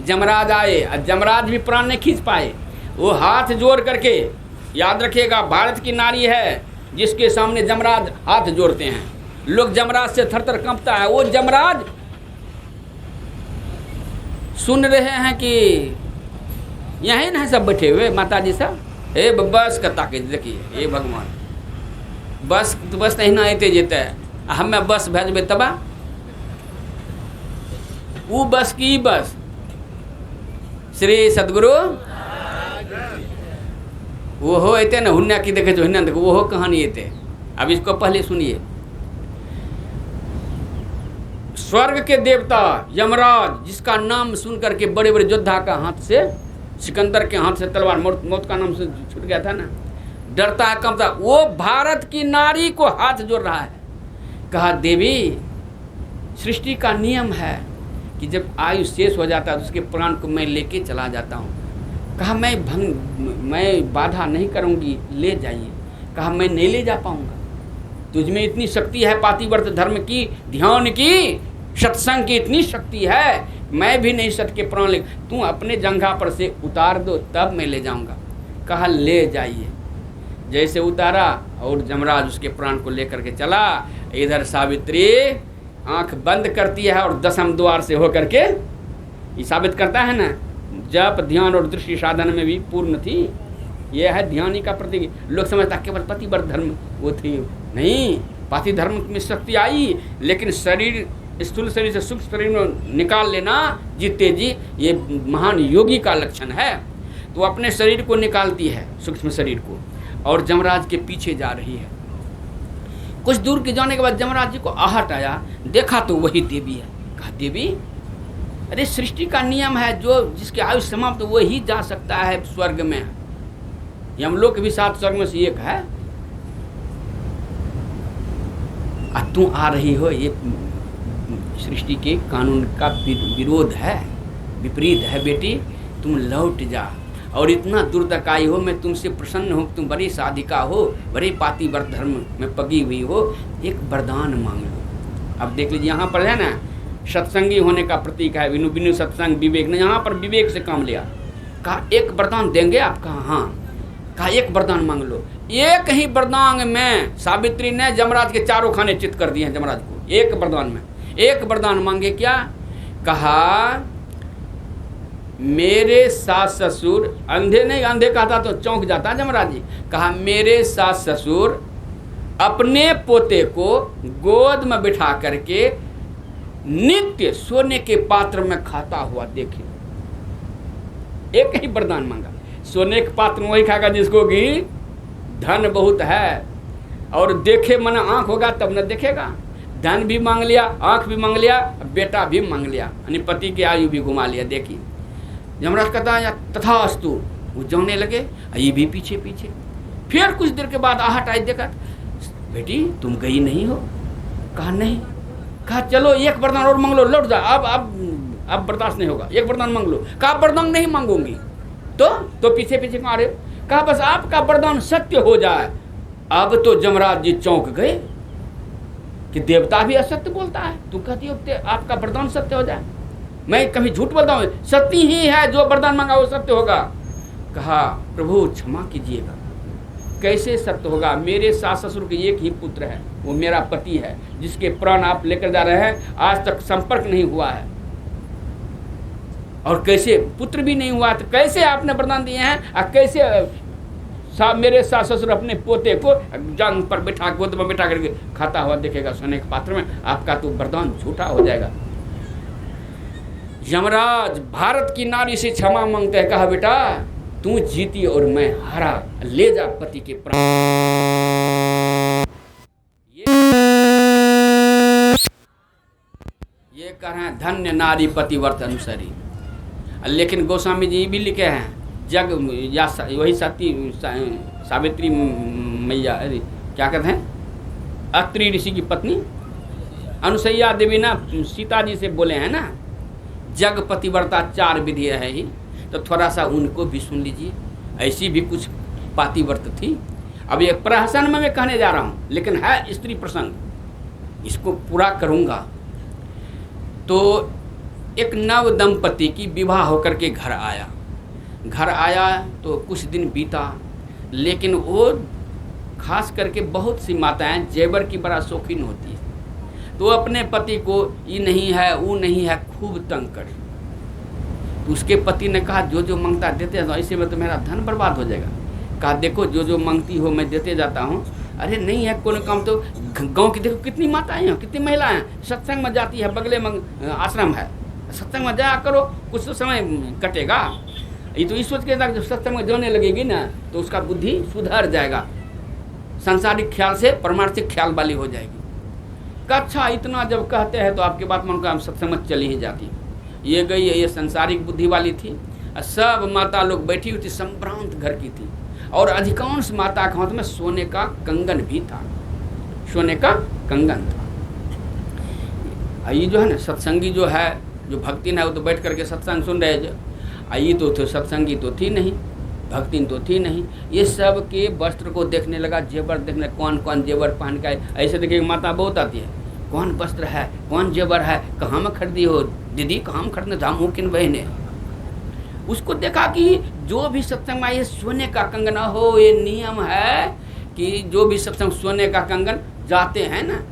यमराज आए, यमराज भी प्राण नहीं खींच पाए। वो हाथ जोड़ करके, याद रखिएगा भारत की नारी है जिसके सामने यमराज हाथ जोड़ते हैं, लोग यमराज से थर-थर कांपता है। वो यमराज सुन रहे हैं कि यहीं ना सब बैठे हुए माता जी सब, हे बस कता के देखिए, हे भगवान बस तो बस नहीं ना अते जेते, हमें बस भेजबे तबा वो बस की बस। श्री सदगुरु वो हो अते ना हुन्ना की देखे, हुन्ना देखो वो हो कहानी अते। अब इसको पहले सुनिए। स्वर्ग के देवता यमराज, जिसका नाम सुन करके बड़े बड़े योद्धा का हाथ से, सिकंदर के हाथ से तलवार, मौत का नाम से छूट गया था ना, डरता है कंपता, वो भारत की नारी को हाथ जोड़ रहा है। कहा देवी सृष्टि का नियम है कि जब आयु शेष हो जाता है तो उसके प्राण को मैं लेके चला जाता हूँ। कहा मैं बाधा नहीं करूँगी, ले जाइए। कहा मैं नहीं ले जा पाऊँगा, तुझमें इतनी शक्ति है पातिव्रत धर्म की, ध्यान की, सत्संग की इतनी शक्ति है, मैं भी नहीं सट के प्राण ले, तू अपने जंघा पर से उतार दो तब मैं ले जाऊंगा। कहा ले जाइए। जैसे उतारा और यमराज उसके प्राण को लेकर के चला। इधर सावित्री आंख बंद करती है और दशम द्वार से होकर के, ये साबित करता है ना जप ध्यान और दृष्टि साधन में भी पूर्ण थी। यह है ध्यानी का प्रतीक। लोग समझता केवल पतिव्रत धर्म वो थी, नहीं, पाति धर्म में शक्ति आई, लेकिन शरीर, स्थूल शरीर से सूक्ष्म शरीर में निकाल लेना जीते जी, ये महान योगी का लक्षण है। तो अपने शरीर को निकालती है, सूक्ष्म शरीर को, और यमराज के पीछे जा रही है। कुछ दूर के जाने के बाद यमराज जी को आहट आया, देखा तो वही देवी है। कहा देवी, अरे सृष्टि का नियम है, जो जिसके आयु समाप्त तो वही जा सकता है स्वर्ग में, यमलोक भी 7 स्वर्ग में से एक है, तू आ रही हो, ये सृष्टि के कानून का विरोध है, विपरीत है बेटी, तुम लौट जा। और इतना दूर तक आई हो, मैं तुमसे प्रसन्न हूँ, तुम बड़ी साधिका हो, बड़े पातिव्रत धर्म में पगी हुई हो, एक वरदान मांग लो। अब देख लीजिए यहाँ पर है ना, सत्संगी होने का प्रतीक है, बिनु बिनु सत्संग विवेक ने, यहाँ पर विवेक से काम लिया। कहा एक वरदान देंगे आप? कहा हाँ। कहा एक वरदान मांग लो। एक ही वरदान में सावित्री ने यमराज के 4 खाने चित कर दिए हैं यमराज को, एक वरदान में। एक वरदान मांगे, क्या? कहा मेरे सास ससुर, अंधे नहीं, अंधे कहता तो चौंक जाता यमराज जी। कहा मेरे सास ससुर अपने पोते को गोद में बिठा करके नित्य सोने के पात्र में खाता हुआ देखे। एक ही वरदान मांगा, सोने के पात्र में वही खाएगा जिसको कि धन बहुत है, और देखे मन आंख होगा तब न देखेगा। धन भी मांग लिया, आंख भी मांग लिया, बेटा भी मांग लिया, यानी पति की आयु भी घुमा लिया। देखिए यमराज कहता है तथास्तु, वो जाने लगे, ये भी पीछे पीछे। फिर कुछ देर के बाद आहट आई, देखा बेटी तुम गई नहीं हो? कहा नहीं। कहा चलो एक वरदान और मांग लो, लौट जा, अब बर्दाश्त नहीं होगा, एक वरदान मांग लो। कहा वरदान नहीं मांगूंगी। तो पीछे पीछे कहा रहे, कहा बस आपका वरदान सत्य हो जाए। अब तो जमराज जी चौंक गए कि देवता भी असत्य बोलता है, तू कहती हो आपका वरदान सत्य हो जाए? मैं कभी झूठ बोलता हूँ? सत्य ही है, जो वरदान मांगा वो सत्य होगा। कहा प्रभु क्षमा कीजिएगा, कैसे सत्य होगा? मेरे सास ससुर के एक ही पुत्र है, वो मेरा पति है, जिसके प्राण आप लेकर जा रहे हैं, आज तक संपर्क नहीं हुआ है, और कैसे पुत्र भी नहीं हुआ, तो कैसे आपने वरदान दिए हैं? और कैसे मेरे सास ससुर अपने पोते को जांग पर बैठा, गोद में बैठा करके खाता हुआ देखेगा सोने के पात्र में? आपका तो वरदान झूठा हो जाएगा। यमराज भारत की नारी से क्षमा मांगते हैं। कहा बेटा तू जीती और मैं हारा, ले जा पति के प्राण। ये कह रहे हैं धन्य नारी पतिव्रत अनुसरी। लेकिन गोस्वामी जी भी लिखे हैं, जग या वही सती सावित्री मैया, क्या कहते हैं, अत्रि ऋषि की पत्नी अनुसैया देवी ना सीता जी से बोले हैं ना, जग पतिव्रता 4 विधि है ही, तो थोड़ा सा उनको भी सुन लीजिए। ऐसी भी कुछ पातिव्रत थी। अब ये प्रहसन में मैं कहने जा रहा हूँ, लेकिन है स्त्री प्रसंग, इसको पूरा करूँगा। तो एक नव दंपति की विवाह होकर के घर आया तो कुछ दिन बीता, लेकिन वो खास करके बहुत सी माताएं जेवर की बड़ा शौकीन होती है, तो अपने पति को ये नहीं है वो नहीं है खूब तंग करे। तो उसके पति ने कहा जो जो मांगता देते जाओ, ऐसे में तो मेरा धन बर्बाद हो जाएगा। कहा देखो जो जो मांगती हो मैं देते जाता हूँ। अरे नहीं है कोई काम, तो गांव की देखो कितनी माताएं हैं, कितनी महिलाएं हैं, सत्संग में जाती है, बगले में आश्रम है, सत्संग में जाया करो, कुछ तो समय कटेगा। ये तो इस सोच के जब सत्संग में जाने लगेगी ना तो उसका बुद्धि सुधर जाएगा, सांसारिक ख्याल से परमार्थिक ख्याल वाली हो जाएगी। अच्छा इतना जब कहते हैं तो आपकी बात मानकर हम सत्संग में चली ही जाती। ये गई, ये सांसारिक बुद्धि वाली थी। सब माता लोग बैठी हुई थी, संभ्रांत घर की थी, और अधिकांश माता के हाथ में सोने का कंगन भी था, सोने का कंगन था। ये जो है ना सत्संगी जो है, जो भक्ति है, वो तो बैठ करके सत्संग सुन रहे। ये तो सत्संगी तो थी नहीं, भक्ति तो थी नहीं। ये सब के वस्त्र को देखने लगा, जेवर देखने, कौन कौन जेवर पहन के, ऐसे देखिए माता बहुत आती है, कौन वस्त्र है, कौन जेवर है, कहाँ में खरीदी हो दीदी, कहाँ में खरीदने धाम किन बहने। उसको देखा कि जो भी सत्संग में ये सोने का कंगन हो, ये नियम है कि जो भी सत्संग सोने का कंगन जाते हैं ना,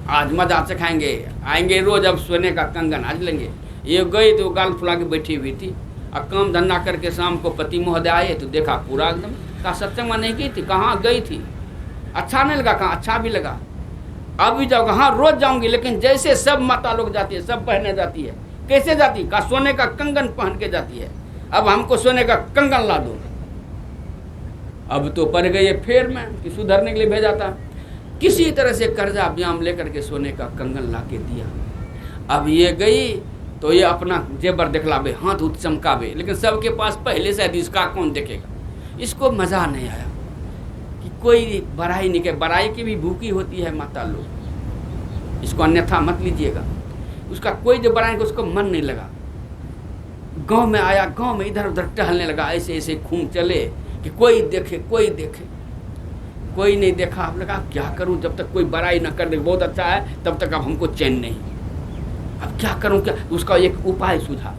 आज मजा से खाएंगे, आएंगे रोज, अब सोने का कंगन आज लेंगे। ये गई तो गाल फुला के बैठी हुई थी, और काम धंधा करके शाम को पति महोदय आए तो देखा पूरा एकदम। कहा सत्संग में नहीं गई थी? कहाँ गई थी? अच्छा नहीं लगा? कहाँ अच्छा भी लगा, अब भी जाओगे? हाँ रोज जाऊंगी, लेकिन जैसे सब माता लोग जाती है, सब पहने जाती है। कैसे जाती? कहा सोने का कंगन पहन के जाती है, अब हमको सोने का कंगन ला दो। अब तो पड़ गई फेर में कि सुधरने के लिए भेजा था, किसी तरह से कर्जा ब्याम लेकर के सोने का कंगन ला के दिया। अब ये गई तो ये अपना जेवर दिखलावे, हाथ उठ चमकावे, लेकिन सबके पास पहले से इसका कौन देखेगा। इसको मज़ा नहीं आया कि कोई बड़ाई नहीं, के बड़ाई की भी भूखी होती है माता लोग, इसको अन्यथा मत लीजिएगा। उसका कोई जो बड़ाई, उसको मन नहीं लगा। गांव में आया, गांव में इधर उधर टहलने लगा, ऐसे ऐसे घूम चले कि कोई देखे कोई देखे, कोई नहीं देखा। आप लगा क्या करूं, जब तक कोई बड़ाई न कर दे बहुत अच्छा है, तब तक अब हमको चैन नहीं। अब क्या करूं, क्या? उसका एक उपाय सूझा,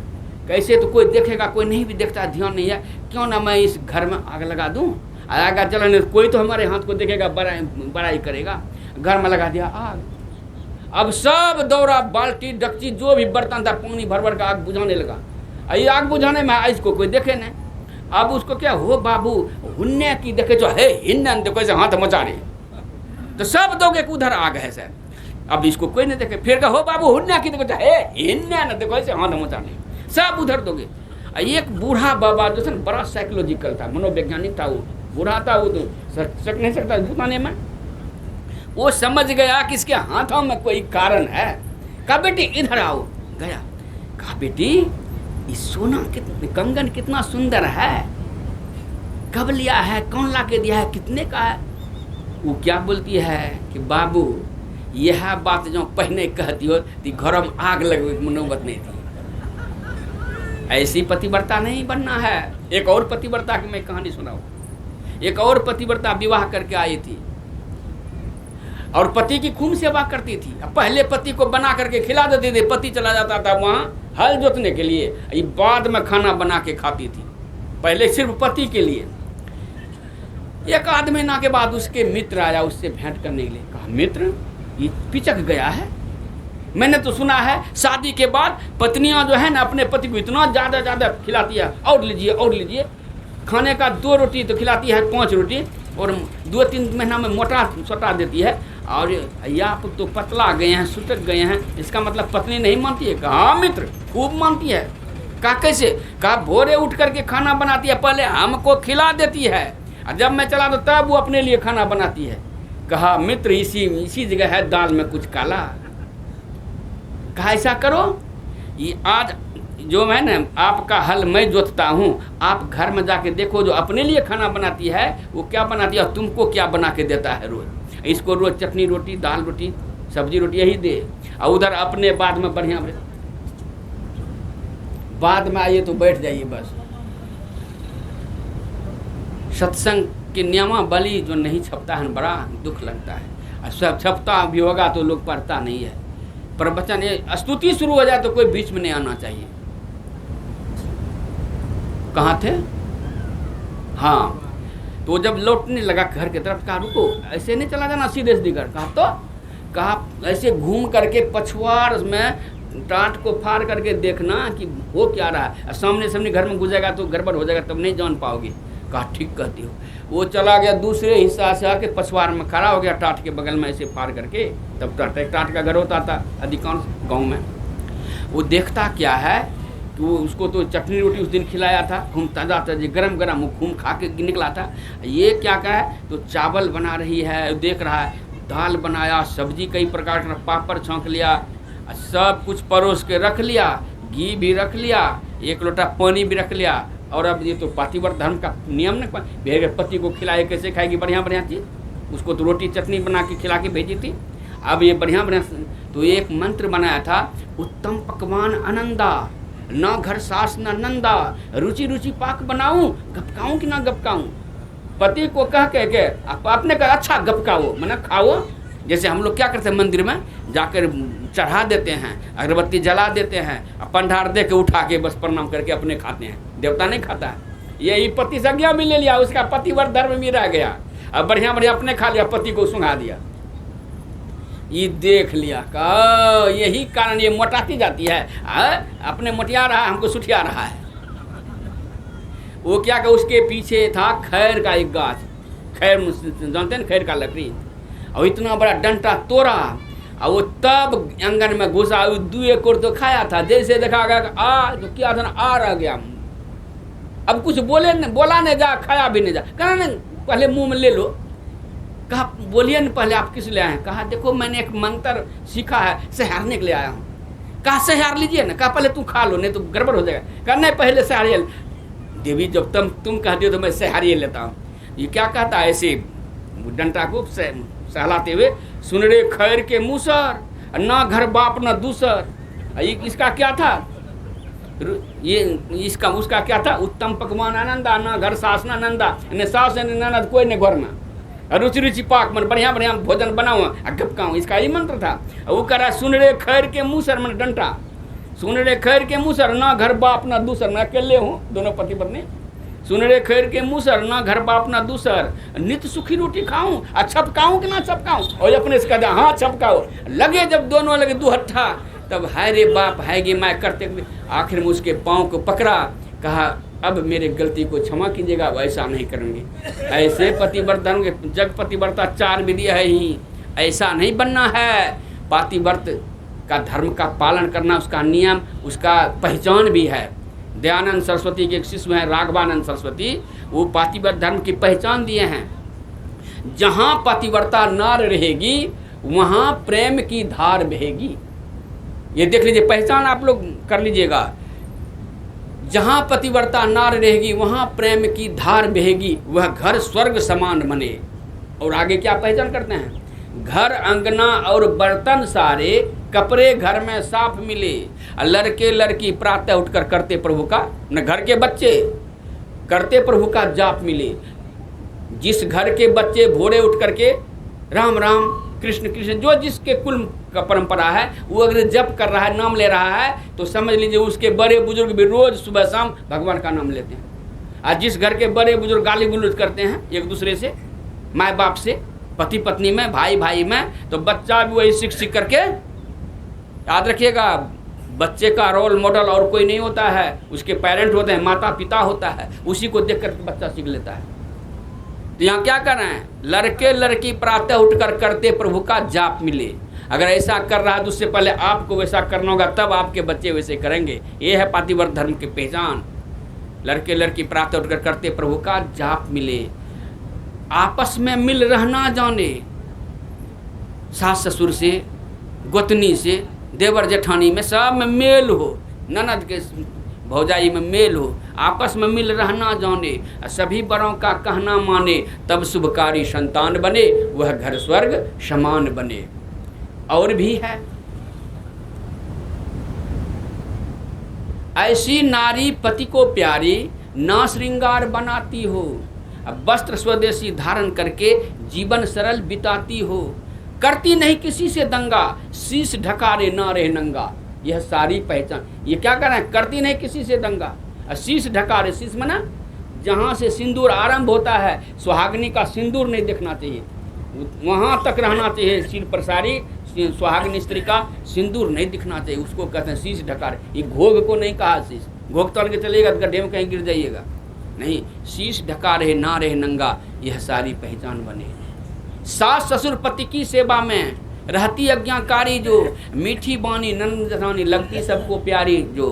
कैसे? तो कोई देखेगा, कोई नहीं भी देखता, ध्यान नहीं है, क्यों ना मैं इस घर में आग लगा दूं, आगा चलने, कोई तो हमारे हाथ को देखेगा, बड़ाई करेगा। घर में लगा दिया आग। अब सब दौरा, बाल्टी डक्ची जो भी बर्तन था, पानी भर भर का आग बुझाने लगा। ये आग बुझाने में इसको कोई देखे नहीं। अब उसको क्या हो बाबू, हुन्ने की देखे जो है हिन्नन देखो ऐसे हाथ मचा रहे, तो सब दोगे उधर आग है सर। अब इसको कोई नहीं देखे, फिर कहो बाबू हुन्ना की देखो, हिन्ना ना देखो, ऐसे हाथ मचा नहीं, सब उधर दोगे। एक बूढ़ा बाबा जो था ना, बड़ा साइकोलॉजिकल था, मनोवैज्ञानिक था, वो बूढ़ा था, वो तो सक नहीं सकता बताने में। वो समझ गया कि इसके हाथों में कोई कारण है। कहा बेटी इधर आओ। गया, कहा बेटी इस सोना कंगन कितना सुंदर है, कब लिया है, कौन ला के दिया है, कितने का है? वो क्या बोलती है कि बाबू यह बात जो पहले कहती हो तो घर में आग लगने की नौबत नहीं थी। ऐसी पतिव्रता नहीं बनना है। एक और पतिव्रता की मैं कहानी सुनाऊं। एक और पतिव्रता विवाह करके आई थी और पति की खूब सेवा करती थी। पहले पति को बना करके खिला देती थी, पति चला जाता था वहाँ हल जोतने के लिए, ये बाद में खाना बना के खाती थी, पहले सिर्फ पति के लिए। एक आध महीना के बाद उसके मित्र आया उससे भेंट करने के लिए। कहा मित्र ये पिचक गया है, मैंने तो सुना है शादी के बाद पत्नियां जो है ना अपने पति को इतना ज़्यादा खिलाती है, और लीजिए, खाने का 2 रोटी तो खिलाती है 5 रोटी, और 2-3 महीना में मोटा सोटा देती है, और या आप तो पतला गए हैं, सुटक गए हैं, इसका मतलब पत्नी नहीं मानती है? कहा हाँ मित्र खूब मानती है। कहा कैसे? कहा भोरे उठ करके खाना बनाती है, पहले हमको खिला देती है, और जब मैं चला तो तब वो अपने लिए खाना बनाती है। कहा मित्र इसी जगह है दाल में कुछ काला। कहा ऐसा करो, ये आज जो है ना आपका हल मैं जोतता हूँ, आप घर में जाके देखो जो अपने लिए खाना बनाती है वो क्या बनाती है और तुमको क्या बना के देता है रोज। इसको रोज चटनी रोटी, दाल रोटी, सब्जी रोटी यही दे, और उधर अपने बाद में बढ़िया बाद में आइए तो बैठ जाइए बस। सत्संग के नियमावली जो नहीं छपता है बड़ा दुख लगता है, और सब छपता भी होगा तो लोग पढ़ता नहीं है। प्रवचन स्तुति शुरू हो जाए तो कोई बीच में नहीं आना चाहिए। कहाँ थे? हाँ, तो जब लौटने लगा घर की तरफ, कहा रुको ऐसे नहीं चला जाना सीधे सीधे घर। कहा तो कहा ऐसे घूम करके पछवाड़ में टाट को फाड़ करके देखना कि हो क्या रहा है, सामने घर में घुसेगा तो गड़बड़ हो जाएगा, तब नहीं जान पाओगे। कहा ठीक कहती हो। वो चला गया दूसरे हिस्सा से आके पछवाड़ में खड़ा हो गया, टाट के बगल में ऐसे फाड़ करके, तब टाट का घर होता था अधिकांश गांव में। वो देखता क्या है कि वो उसको तो चटनी रोटी उस दिन खिलाया था, खूब ताज़ा गरम वो खून खा के निकला था। ये क्या कहा है तो चावल बना रही है, देख रहा है, दाल बनाया, सब्जी कई प्रकार का, पापड़ छौंक लिया, सब कुछ परोस के रख लिया, घी भी रख लिया, 1 लोटा पानी भी रख लिया। और अब ये तो पातिव्रत धर्म का नियम न, भेड़ पति को खिलाए कैसे खाएगी बढ़िया चीज़, उसको तो रोटी चटनी बना के खिला के भेजी थी। अब ये बढ़िया तो एक मंत्र बनाया था, उत्तम पकवान आनंदा, न घर सास न नंदा, रुचि रुचि पाक बनाऊं, गपकाऊं कि ना गपकाऊं। पति को कह के आपने कहा अच्छा गपकाओ, मैंने खाओ। जैसे हम लोग क्या करते हैं मंदिर में जाकर चढ़ा देते हैं, अगरबत्ती जला देते हैं, पंडार दे के उठा के बस प्रणाम करके अपने खाते हैं, देवता नहीं खाता है। यही पति संज्ञा भी ले लिया, उसका पतिव्रत धर्म भी रह गया, अब बढ़िया अपने खा लिया, पति को सुंघा दिया। ये देख लिया का यही कारण ये मोटाती जाती है, अपने मोटिया रहा है, हमको सुठिया रहा है। वो क्या कि उसके पीछे था खैर का एक गाछ, खैर जानते हैं खैर का लकड़ी, और इतना बड़ा डंटा तोड़ा, और वो तब आंगन में घुसा, 2 कोर तो खाया था, जैसे देखा गया तो क्या था ना आ रह गया। अब कुछ बोला नहीं जा, खाया भी नहीं जा, कहा नहीं पहले मुंह में ले लो। कहा बोलिए न पहले आप किस ले आए हैं? कहा देखो मैंने एक मंत्र सीखा है, सहारने के लिए आया हूँ। कहा सहार लीजिए ना। कहा पहले तू खा लो नहीं तो गड़बड़ हो जाएगा। कहा नहीं पहले सहारिए। देवी जब तुम कहती हो तो मैं सहारिए लेता हूँ। ये क्या कहता है ऐसे डंटा को सहलाते हुए, सुन रे खैर के मूसर, ना घर बाप ना दूसर। इसका क्या था ये इसका उसका क्या था, उत्तम पकवान आनंदा, ना घर सास ना नंदा, ने सास ने ननद कोई ने घर में, रुचि रुचि पाक मन बढ़िया भोजन बनाऊँ आ गपकाऊँ, इसका ही मंत्र था। वो कह रहा सुन रे खैर के मूसर मन डंटा, सुन रे खैर के मूसर, ना घर बाप ना दूसर, मैं अकेले हूँ दोनों पति पत्नी, सुन रे खैर के मूसर, ना घर बाप ना दूसर, नित सुखी रोटी खाऊं, छपकाऊं कि ना छपकाऊं। और अपने से कहता हाँ छपकाओ। लगे जब दोनों लगे दुहट्ठा, तब हाय रे बाप हाय गे मैं करते हुए आखिर में उसके पाँव को पकड़ा, कहा अब मेरे गलती को क्षमा कीजिएगा, वैसा नहीं करेंगे। ऐसे पतिव्रता जग पतिव्रता 4 विधि है ही, ऐसा नहीं बनना है। पातिव्रत का धर्म का पालन करना, उसका नियम, उसका पहचान भी है। दयानंद सरस्वती के एक शिष्य हैं राघवानंद सरस्वती, वो पातिव्रत धर्म की पहचान दिए हैं। जहाँ पतिव्रता नार रहेगी वहाँ प्रेम की धार बहेगी। ये देख लीजिए, पहचान आप लोग कर लीजिएगा। जहाँ पतिव्रता नार रहेगी वहाँ प्रेम की धार बहेगी, वह घर स्वर्ग समान बने। और आगे क्या पहचान करते हैं? घर अंगना और बर्तन सारे, कपड़े घर में साफ मिले। लड़के लड़की प्रातः उठकर करते प्रभु का, न घर के बच्चे करते प्रभु का जाप मिले। जिस घर के बच्चे भोरे उठ करके राम राम कृष्ण कृष्ण, जो जिसके कुल का परंपरा है, वो अगर जप कर रहा है, नाम ले रहा है, तो समझ लीजिए उसके बड़े बुजुर्ग भी रोज सुबह शाम भगवान का नाम लेते हैं। आज जिस घर के बड़े बुजुर्ग गाली गुलूज करते हैं एक दूसरे से, माँ बाप से, पति पत्नी में, भाई भाई में, तो बच्चा भी वही सीख सीख करके, याद रखिएगा, बच्चे का रोल मॉडल और कोई नहीं होता है, उसके पेरेंट होते हैं, माता पिता होता है, उसी को देख करके बच्चा सीख लेता है। तो यहाँ क्या कर रहे हैं? लड़के लड़की प्रातः उठकर करते प्रभु का जाप मिले। अगर ऐसा कर रहा है तो उससे पहले आपको वैसा करना होगा, तब आपके बच्चे वैसे करेंगे। ये है पातिव्रत धर्म की पहचान। लड़के लड़की प्रातः उठकर करते प्रभु का जाप मिले, आपस में मिल रहना जाने। सास ससुर से, गोतनी से, देवर जेठानी में सब में मेल हो, ननद के भौजाई में मेल हो, आपस में मिल रहना जाने, सभी बड़ों का कहना माने, तब शुभकारी संतान बने, वह घर स्वर्ग समान बने। और भी है, ऐसी नारी पति को प्यारी, ना श्रृंगार बनाती हो, वस्त्र स्वदेशी धारण करके जीवन सरल बिताती हो, करती नहीं किसी से दंगा, शीश ढकारे ना रहे नंगा। यह सारी पहचान। ये क्या कर रहे हैं? करती नहीं किसी से दंगा, शीश ढकारे, शीश मना जहाँ से सिंदूर आरंभ होता है, सुहागनी का सिंदूर नहीं देखना चाहिए, वहाँ तक रहना चाहिए। सिर पर सारी सुहागनी स्त्री का सिंदूर नहीं दिखना चाहिए, उसको कहते हैं शीश ढकारे। ये घोग को नहीं कहा शीश, घोग तोड़ के चलेगा गड्ढे में कहीं गिर जाइएगा, नहीं। शीश ढका रहे ना रहे नंगा, यह सारी पहचान बने। सास ससुर पति की सेवा में रहती आज्ञाकारी, जो मीठी बानी नंद जठानी लगती सबको प्यारी, जो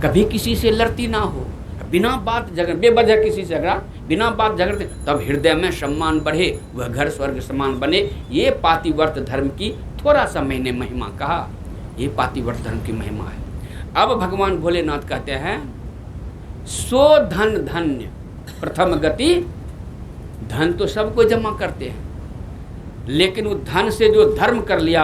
कभी किसी से लड़ती ना हो, बिना बात झगड़, बेवजह किसी से झगड़ा, बिना बात झगड़ते, तब हृदय में सम्मान बढ़े, वह घर स्वर्ग समान बने। ये पातिव्रत धर्म की थोड़ा सा मैंने महिमा कहा, ये पातिव्रत धर्म की महिमा है। अब भगवान भोलेनाथ कहते हैं, सो धन धन्य प्रथम गति। धन तो सबको जमा करते हैं, लेकिन वो धन से जो धर्म कर लिया,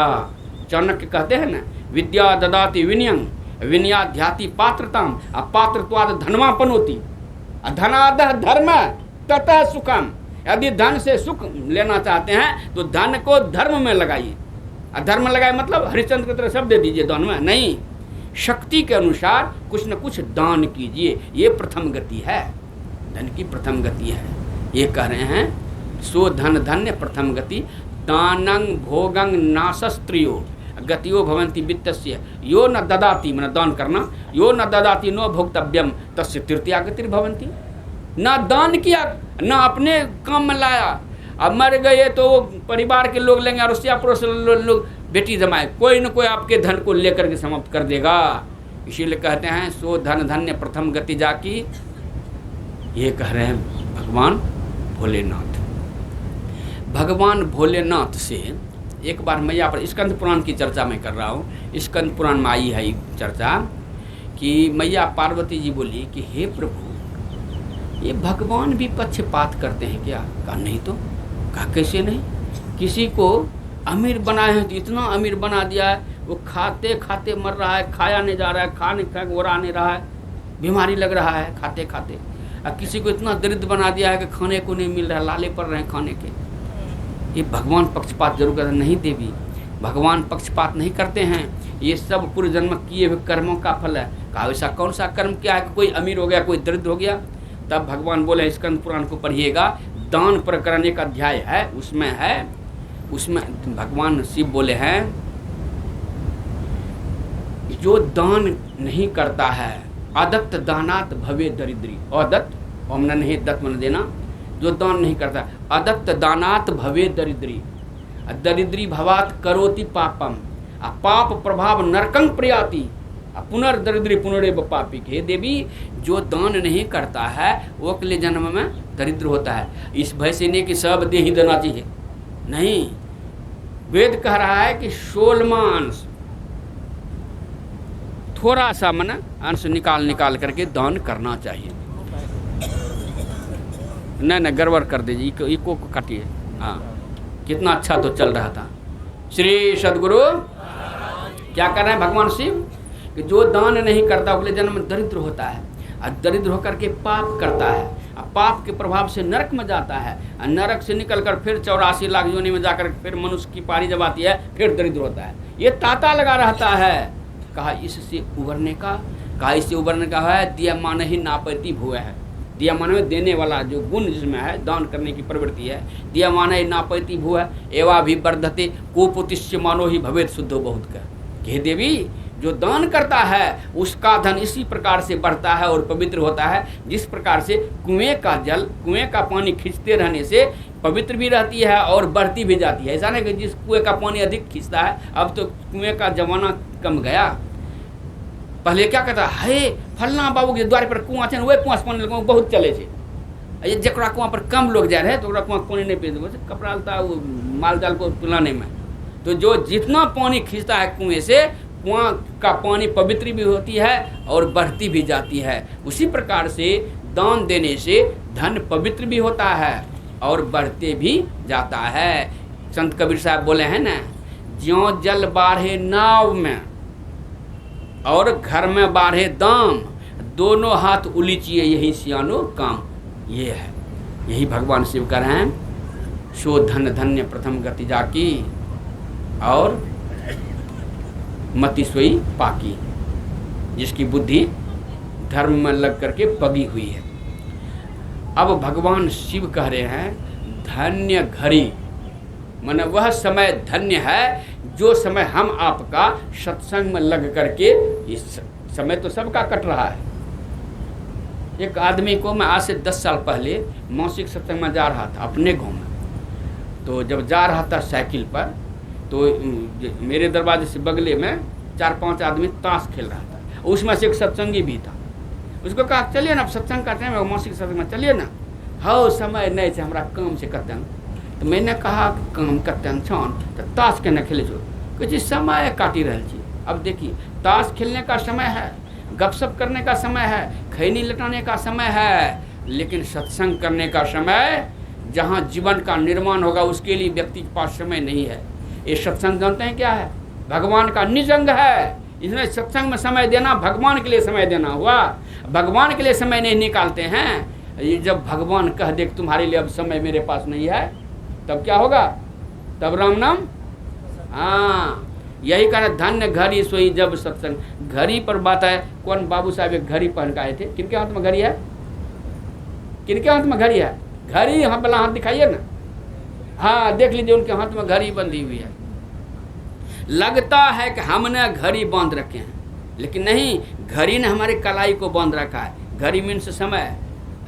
चाणक्य कहते हैं ना, विद्या ददाति विनयं विनयाध्याति पात्रताम, अपात्रत्वाद धनवापनोति, धनादः धर्म ततः सुखम। यदि धन से सुख लेना चाहते हैं तो धन को धर्म में लगाइए। धर्म लगाए मतलब हरिश्चंद्र की तरह सब दे दीजिए दान में, नहीं, शक्ति के अनुसार कुछ न कुछ दान कीजिए। ये प्रथम गति है, धन की प्रथम गति है। ये कह रहे हैं, सो धन धन्य प्रथम गति, दानं भोगं नाशस्त्रियो गतियो भवन्ति वित्तस्य, यो न ददाति, मन दान करना, यो न ददाति नो भोक्तव्यम तस्य तृतीया गतिर्भवन्ति। ना दान किया, ना अपने काम में लाया, अब मर गए तो परिवार के लोग लेंगे, और उससे पड़ोस लोग बेटी जमाए, कोई न कोई आपके धन को लेकर के समाप्त कर देगा। इसीलिए कहते हैं, सो धन धन्य प्रथम गति जाकी। ये कह रहे हैं भगवान भोलेनाथ। भगवान भोलेनाथ से एक बार मैया पर, स्कंद पुराण की चर्चा मैं कर रहा हूँ, स्कंद पुराण में आई है चर्चा कि मैया पार्वती जी बोली कि हे प्रभु, ये भगवान भी पक्षपात करते हैं क्या? कहा नहीं तो। कहा कैसे नहीं? किसी को अमीर बनाए हैं तो इतना अमीर बना दिया है, वो खाते खाते मर रहा है, खाया नहीं जा रहा है, खाने खा ओरा नहीं रहा है, बीमारी लग रहा है खाते खाते। और किसी को इतना दरिद्र बना दिया है कि खाने को नहीं मिल रहा है, लाले पड़ रहे हैं खाने के। ये भगवान पक्षपात जरूर करते नहीं देवी, भगवान पक्षपात नहीं करते हैं, ये सब पूर्व जन्म किए हुए कर्मों का फल है। कहा ऐसा कौन सा कर्म किया है कि कोई अमीर हो गया, कोई दरिद्र हो गया? तब भगवान बोले, स्कंद पुराण को पढ़िएगा, दान प्रकरण एक अध्याय है, उसमें भगवान शिव बोले हैं, जो दान नहीं करता है, अदत्त दानात भवे दरिद्री। अदत्त ओम नहीं दत्त मन देना, जो दान नहीं करता, अदत्त दानात भवे दरिद्री। दरिद्री भवात करोति पापम, पाप प्रभाव नरकं प्रयाति, पुनर्दरिद्री पुनरेव पापी। हे देवी, जो दान नहीं करता है वो अगले जन्म में दरिद्र होता है। इस भय से नहीं कि सब दे ही देना चाहिए, नहीं। वेद कह रहा है कि 16वां अंश, थोड़ा सा मन अंश निकाल करके दान करना चाहिए। नहीं गड़बड़ कर दीजिए, इको को काटिए। हाँ, कितना अच्छा तो चल रहा था। श्री सदगुरु क्या कर रहे हैं भगवान शिव, कि जो दान नहीं करता अगले जन्म में दरिद्र होता है, और दरिद्र होकर के पाप करता है, और पाप के प्रभाव से नरक में जाता है, और नरक से निकलकर फिर 84 लाख योनि में जाकर फिर मनुष्य की पारी जब आती है फिर दरिद्र होता है। ये तांता लगा रहता है। कहा इससे उबरने का है दिया मान ही नापैती भुआ है। दिया मान में देने वाला जो गुण जिसमें है, दान करने की प्रवृत्ति है, दिया मान ही नापैती भुआ एवा भी वर्धते कोपुतिष्य मानो ही भवेद शुद्धो बहुत का। हे देवी, जो दान करता है उसका धन इसी प्रकार से बढ़ता है और पवित्र होता है, जिस प्रकार से कुएं का जल, कुएं का पानी खींचते रहने से पवित्र भी रहती है और बढ़ती भी जाती है। ऐसा नहीं कि जिस कुएं का पानी अधिक खींचता है, अब तो कुएं का जमाना कम गया। पहले क्या कहता है, फलना बाबू के द्वार पर कुआं थे, वही कुआं से पानी लगवा बहुत चले थे। ये जकरा कुआं पर कम लोग जा रहे हैं तो ओकरा कुआं पानी नहीं पी देते, कपड़ा लता माल जाल को पिलाने में। तो जो जितना पानी खींचता है कुएं से, कुआं का पानी पवित्र भी होती है और बढ़ती भी जाती है। उसी प्रकार से दान देने से धन पवित्र भी होता है और बढ़ते भी जाता है। संत कबीर साहब बोले हैं ना, ज्यों जल बाढ़े नाव में और घर में बाढ़े दाम, दोनों हाथ उलीचिए यही सियानो काम। ये है, यही भगवान शिव कर रहे हैं। सो धन धन्य प्रथम गति जाकी और मति सोई पाकी, जिसकी बुद्धि धर्म में लग करके पगी हुई है। अब भगवान शिव कह रहे हैं धन्य घड़ी, माने वह समय धन्य है जो समय हम आपका सत्संग में लग करके, इस समय तो सबका कट रहा है। एक आदमी को मैं आज से 10 साल पहले मासिक सत्संग में जा रहा था अपने गांव में, तो जब जा रहा था साइकिल पर, तो मेरे दरवाजे से बगले में 4-5 आदमी ताश खेल रहा था, उसमें से एक सत्संगी भी था। उसको कहा चलिए ना, सत्संग का टाइम है, मासिक सत्संग में चलिए ना। हाँ समय नहीं है, हमारा काम से करते हैं। तो मैंने कहा काम करते हैं छान, तो ताश के न खेले छो, कुछ समय काटी रही छी। अब देखिए, ताश खेलने का समय है, गपशप करने का समय है, खैनी लटाने का समय है, लेकिन सत्संग करने का समय, जहाँ जीवन का निर्माण होगा उसके लिए व्यक्ति के पास समय नहीं है। ये सत्संग जानते हैं क्या है? भगवान का निज अंग है। इसमें सत्संग में समय देना भगवान के लिए समय देना हुआ। भगवान के लिए समय नहीं निकालते हैं। ये जब भगवान कह दे कि तुम्हारे लिए अब समय मेरे पास नहीं है, तब क्या होगा? तब राम नाम। हाँ, यही कहना धन्य घड़ी सोई जब सत्संग। घड़ी पर बात है, कौन बाबू साहब एक घड़ी पहन के आए थे, किनके हाथ में घड़ी है? किनके हाथ में घड़ी है? घड़ी हाँ वाला हाथ दिखाइए ना। हाँ देख लीजिए, उनके हाथ में घड़ी बंधी हुई है। लगता है कि हमने घड़ी बांध रखे हैं, लेकिन नहीं, घड़ी ने हमारी कलाई को बांध रखा है। घड़ी मीन्स समय,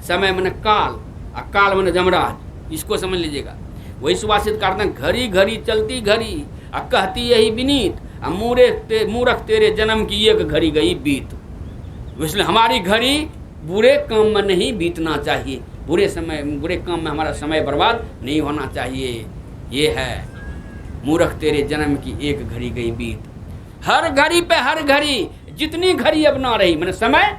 समय मैंने काल, और काल मैंने जमराज, इसको समझ लीजिएगा। वही सुभाषित करते हैं, घड़ी घड़ी चलती घड़ी, और कहती यही विनीत, मूर्ख तेरे जन्म की एक घड़ी गई बीत। इसलिए हमारी घड़ी बुरे काम में नहीं बीतना चाहिए, बुरे काम में हमारा समय बर्बाद नहीं होना चाहिए। ये है मूर्ख तेरे जन्म की एक घड़ी गई बीत। हर घड़ी पे हर घड़ी, जितनी घड़ी अब ना रही, मैंने समय,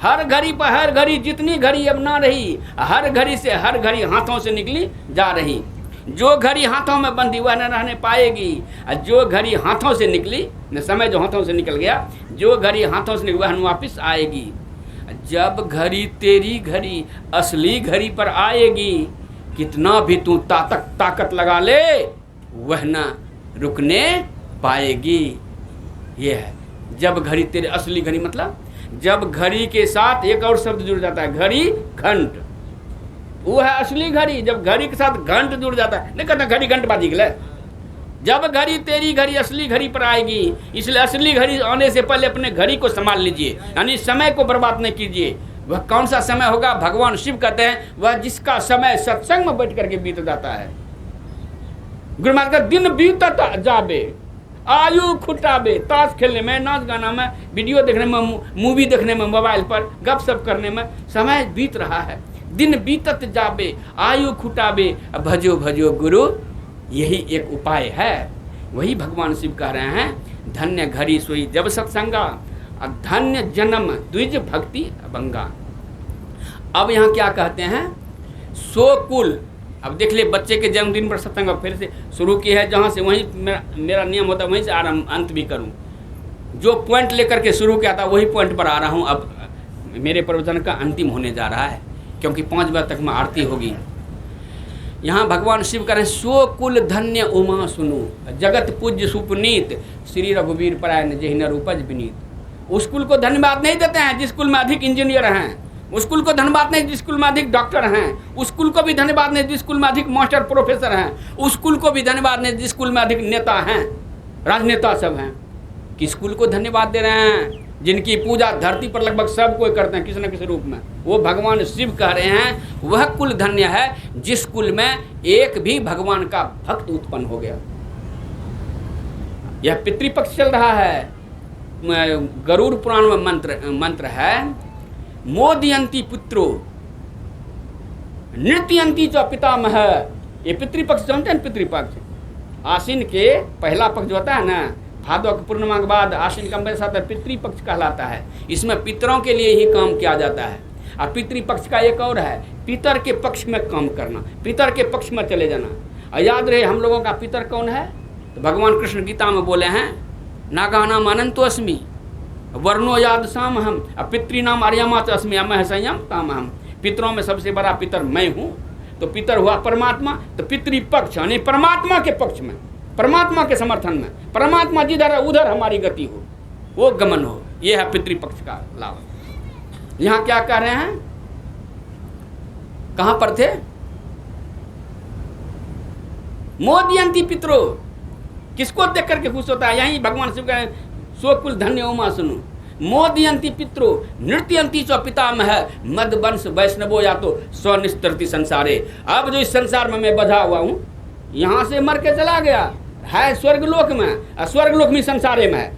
हर घड़ी पर हर घड़ी, जितनी घड़ी अब ना रही, हर घड़ी से हर घड़ी हाथों से निकली जा रही। जो घड़ी हाथों में बंधी वह न रहने पाएगी, और जो घड़ी हाथों से निकली, न समय जो हाथों से निकल गया, जो घड़ी हाथों से निकली वह वापिस आएगी। जब घड़ी तेरी घड़ी असली घड़ी पर आएगी, कितना भी तू ताकत लगा ले, वह न रुकने पाएगी। ये है, जब घड़ी तेरे असली घड़ी, मतलब जब घड़ी के साथ एक और शब्द जुड़ जाता है, घड़ी घंट, वो है असली घड़ी। जब घड़ी के साथ घंट जुड़ जाता है, नहीं कहता घड़ी घंट बाजी गले। जब घड़ी तेरी घड़ी असली घड़ी पर आएगी, इसलिए असली घड़ी आने से पहले अपने घड़ी को संभाल लीजिए, यानी समय को बर्बाद नहीं कीजिए। वह कौन सा समय होगा? भगवान शिव कहते हैं वह जिसका समय सत्संग में बैठ करके बीत जाता है। गुरु महाराज का दिन बीतत जाबे, आयु खुटाबे, ताश खेलने में, नाच गाना में, वीडियो देखने में, मूवी देखने में, मोबाइल पर गपशप करने में समय बीत रहा है। दिन बीतत जाबे, आयु खुटाबे, भजो भजो गुरु, यही एक उपाय है। वही भगवान शिव कह रहे हैं, धन्य घड़ी सोई जब सत्संगा, धन्य जन्म द्विज भक्ति अभंगा। अब यहाँ क्या कहते हैं, सो कुल। अब देख ले, बच्चे के जन्मदिन पर सत्संग फिर से शुरू की है, जहाँ से वहीं मेरा नियम होता है वहीं से आरंभ अंत भी करूँ। जो पॉइंट लेकर के शुरू किया था वही पॉइंट पर आ रहा हूँ। अब मेरे प्रवचन का अंतिम होने जा रहा है, क्योंकि 5 बजे तक में आरती होगी। यहाँ भगवान शिव करें, सो कुल धन्य उमा सुनु, जगत पूज्य सुपुनीत, श्री रघुवीर परायण जेहि नर उपज विनीत। उस कुल को धन्यवाद नहीं देते हैं जिस कुल में अधिक इंजीनियर हैं, उस कुल को धन्यवाद नहीं जिस कुल में अधिक डॉक्टर हैं, उस कुल को भी धन्यवाद नहीं जिस कुल में अधिक मास्टर प्रोफेसर हैं, उस कुल को भी धन्यवाद नहीं जिस कुल में अधिक नेता हैं, राजनेता सब हैं। किस कुल को धन्यवाद दे रहे हैं? जिनकी पूजा धरती पर लगभग सब कोई करते हैं किसी न किसी रूप में। वो भगवान शिव कह रहे हैं, वह कुल धन्य है जिस कुल में एक भी भगवान का भक्त उत्पन्न हो गया। यह पितृपक्ष चल रहा है। गरुड़ पुराण में मंत्र है, मोदयंती पुत्रो नृत्यंती च पितामह। ये पितृपक्ष जानते हैं? पितृपक्ष आश्विन के पहला पक्ष जो होता है ना, भादव की पूर्णिमा के बाद आश्विन का मेरे साथ पितृपक्ष कहलाता है। इसमें पितरों के लिए ही काम किया जाता है। और पितृपक्ष का एक और है, पितर के पक्ष में काम करना, पितर के पक्ष में चले जाना। और याद रहे हम लोगों का पितर कौन है? तो भगवान कृष्ण गीता में बोले हैं, नागानाम अनंतो अस्मि वर्णो याद साम हम, पितृनाम अर्यमाच अस्मि अमह संयम ताम हम। पितरों में सबसे बड़ा पितर मैं हूँ। तो पितर हुआ परमात्मा, तो पितृपक्ष यानी परमात्मा के पक्ष में, परमात्मा के समर्थन में, परमात्मा जिधर है उधर हमारी गति हो, वो गमन हो। ये है पितृपक्ष का लाभ। यहाँ क्या कह रहे हैं, कहां पर थे? मोदयंती पितरो, किसको देख करके खुश होता है? यही भगवान शिव का सो कुल धन्य उमा सुनु, मोदयंती पितरो नृत्यंती च पितामह, मद वंश वैष्णवो या तो स्वनिस्तरति संसारे। अब जो इस संसार में मैं बधा हुआ हूं, यहां से मर के चला गया है स्वर्गलोक में, और स्वर्गलोक में संसारे में है।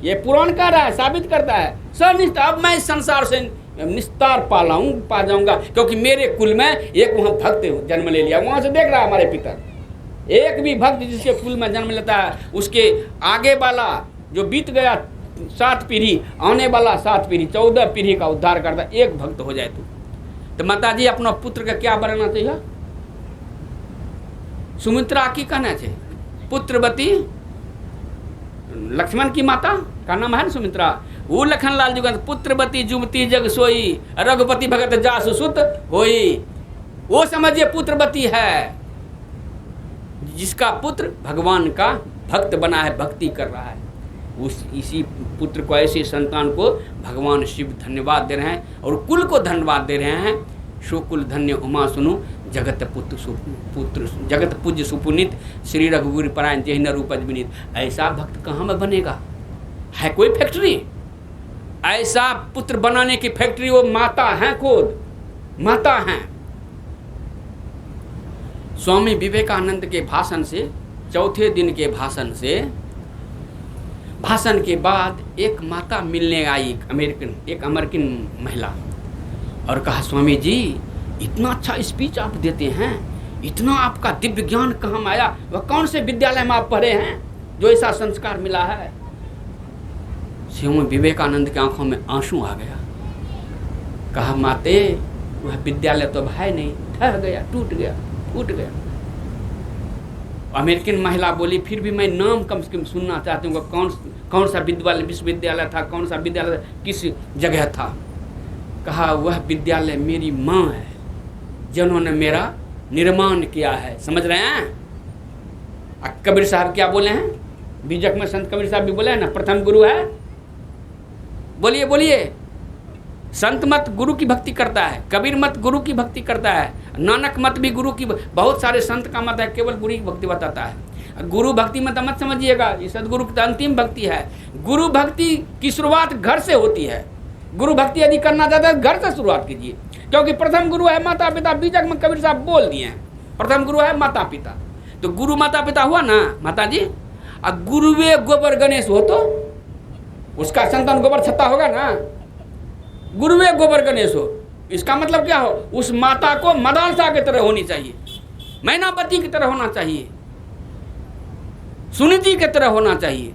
ये पुराण कह रहा है, साबित करता है स्वनिष्ठ। अब मैं इस संसार से निस्तार पा जाऊंगा, क्योंकि मेरे कुल में एक वहां भक्त जन्म ले लिया। वहां से देख रहा है हमारे पितर, एक भी भक्त जिसके कुल में जन्म लेता है, उसके आगे वाला जो बीत गया 7 पीढ़ी, आने वाला 7 पीढ़ी, 14 पीढ़ी का उद्धार करता। एक भक्त हो जाए तो माता जी अपना पुत्र का क्या बनाना चाहिए? सुमित्रा की कहना चाहिए, पुत्रवती। लक्ष्मण की माता का नाम है ना सुमित्रा। वो लखनलाल जी का पुत्रवती जुमती जग सोई, रघुपति भगत जासु सुत होई। वो समझिए पुत्रवती है, जिसका पुत्र भगवान का भक्त बना है, भक्ति कर रहा है। इसी पुत्र को, ऐसे संतान को भगवान शिव धन्यवाद दे रहे हैं और कुल को धन्यवाद दे रहे हैं। सो कुल धन्य उमा सुनु, जगत पुत्र जगत पूज्य सुपुनीत, श्री रघुवीर परायण जेहि नर उपज विनीत। ऐसा भक्त कहाँ में बनेगा? है कोई फैक्ट्री? ऐसा पुत्र बनाने की फैक्ट्री वो माता है, खुद माता हैं। स्वामी विवेकानंद के भाषण से, चौथे दिन के भाषण के बाद एक माता मिलने आई, एक अमेरिकन महिला, और कहा, स्वामी जी इतना अच्छा स्पीच आप देते हैं, इतना आपका दिव्य ज्ञान कहाँ आया? वह कौन से विद्यालय में आप पढ़े हैं जो ऐसा संस्कार मिला है? स्वामी विवेकानंद की आंखों में आंसू आ गया। कहा, माते वह विद्यालय तो है नहीं, ढह गया, टूट गया, फूट गया। अमेरिकन महिला बोली, फिर भी मैं नाम कम से कम सुनना चाहती हूँ, कौन सा विश्वविद्यालय था, कौन सा विद्यालय, किस जगह था? कहा, वह विद्यालय मेरी माँ है, जिन्होंने मेरा निर्माण किया है। समझ रहे हैं? कबीर साहब क्या बोले हैं? बीजक में संत कबीर साहब भी बोले हैं ना, प्रथम गुरु है। बोलिए बोलिए। संत मत गुरु की भक्ति करता है, कबीर मत गुरु की भक्ति करता है, नानक मत भी गुरु की, बहुत सारे संत का मत है केवल गुरु की भक्ति बताता है। गुरु भक्ति मत मत समझिएगा, ये सदगुरु की अंतिम भक्ति है। गुरु भक्ति की शुरुआत घर से होती है। गुरु भक्ति यदि करना चाहते हैं घर से शुरुआत कीजिए, क्योंकि प्रथम गुरु है माता पिता। बीजक में कबीर साहब बोल दिए हैं, प्रथम गुरु है माता पिता। तो गुरु माता पिता हुआ ना माता जी, और गुरुवे गोबर गणेश हो तो उसका संतान गोबर छत्ता होगा ना। गुरुवे गोबर गणेश हो, इसका मतलब क्या हो, उस माता को मदालसा की तरह होनी चाहिए, मैनापति की तरह होना चाहिए, सुनीति की तरह होना चाहिए।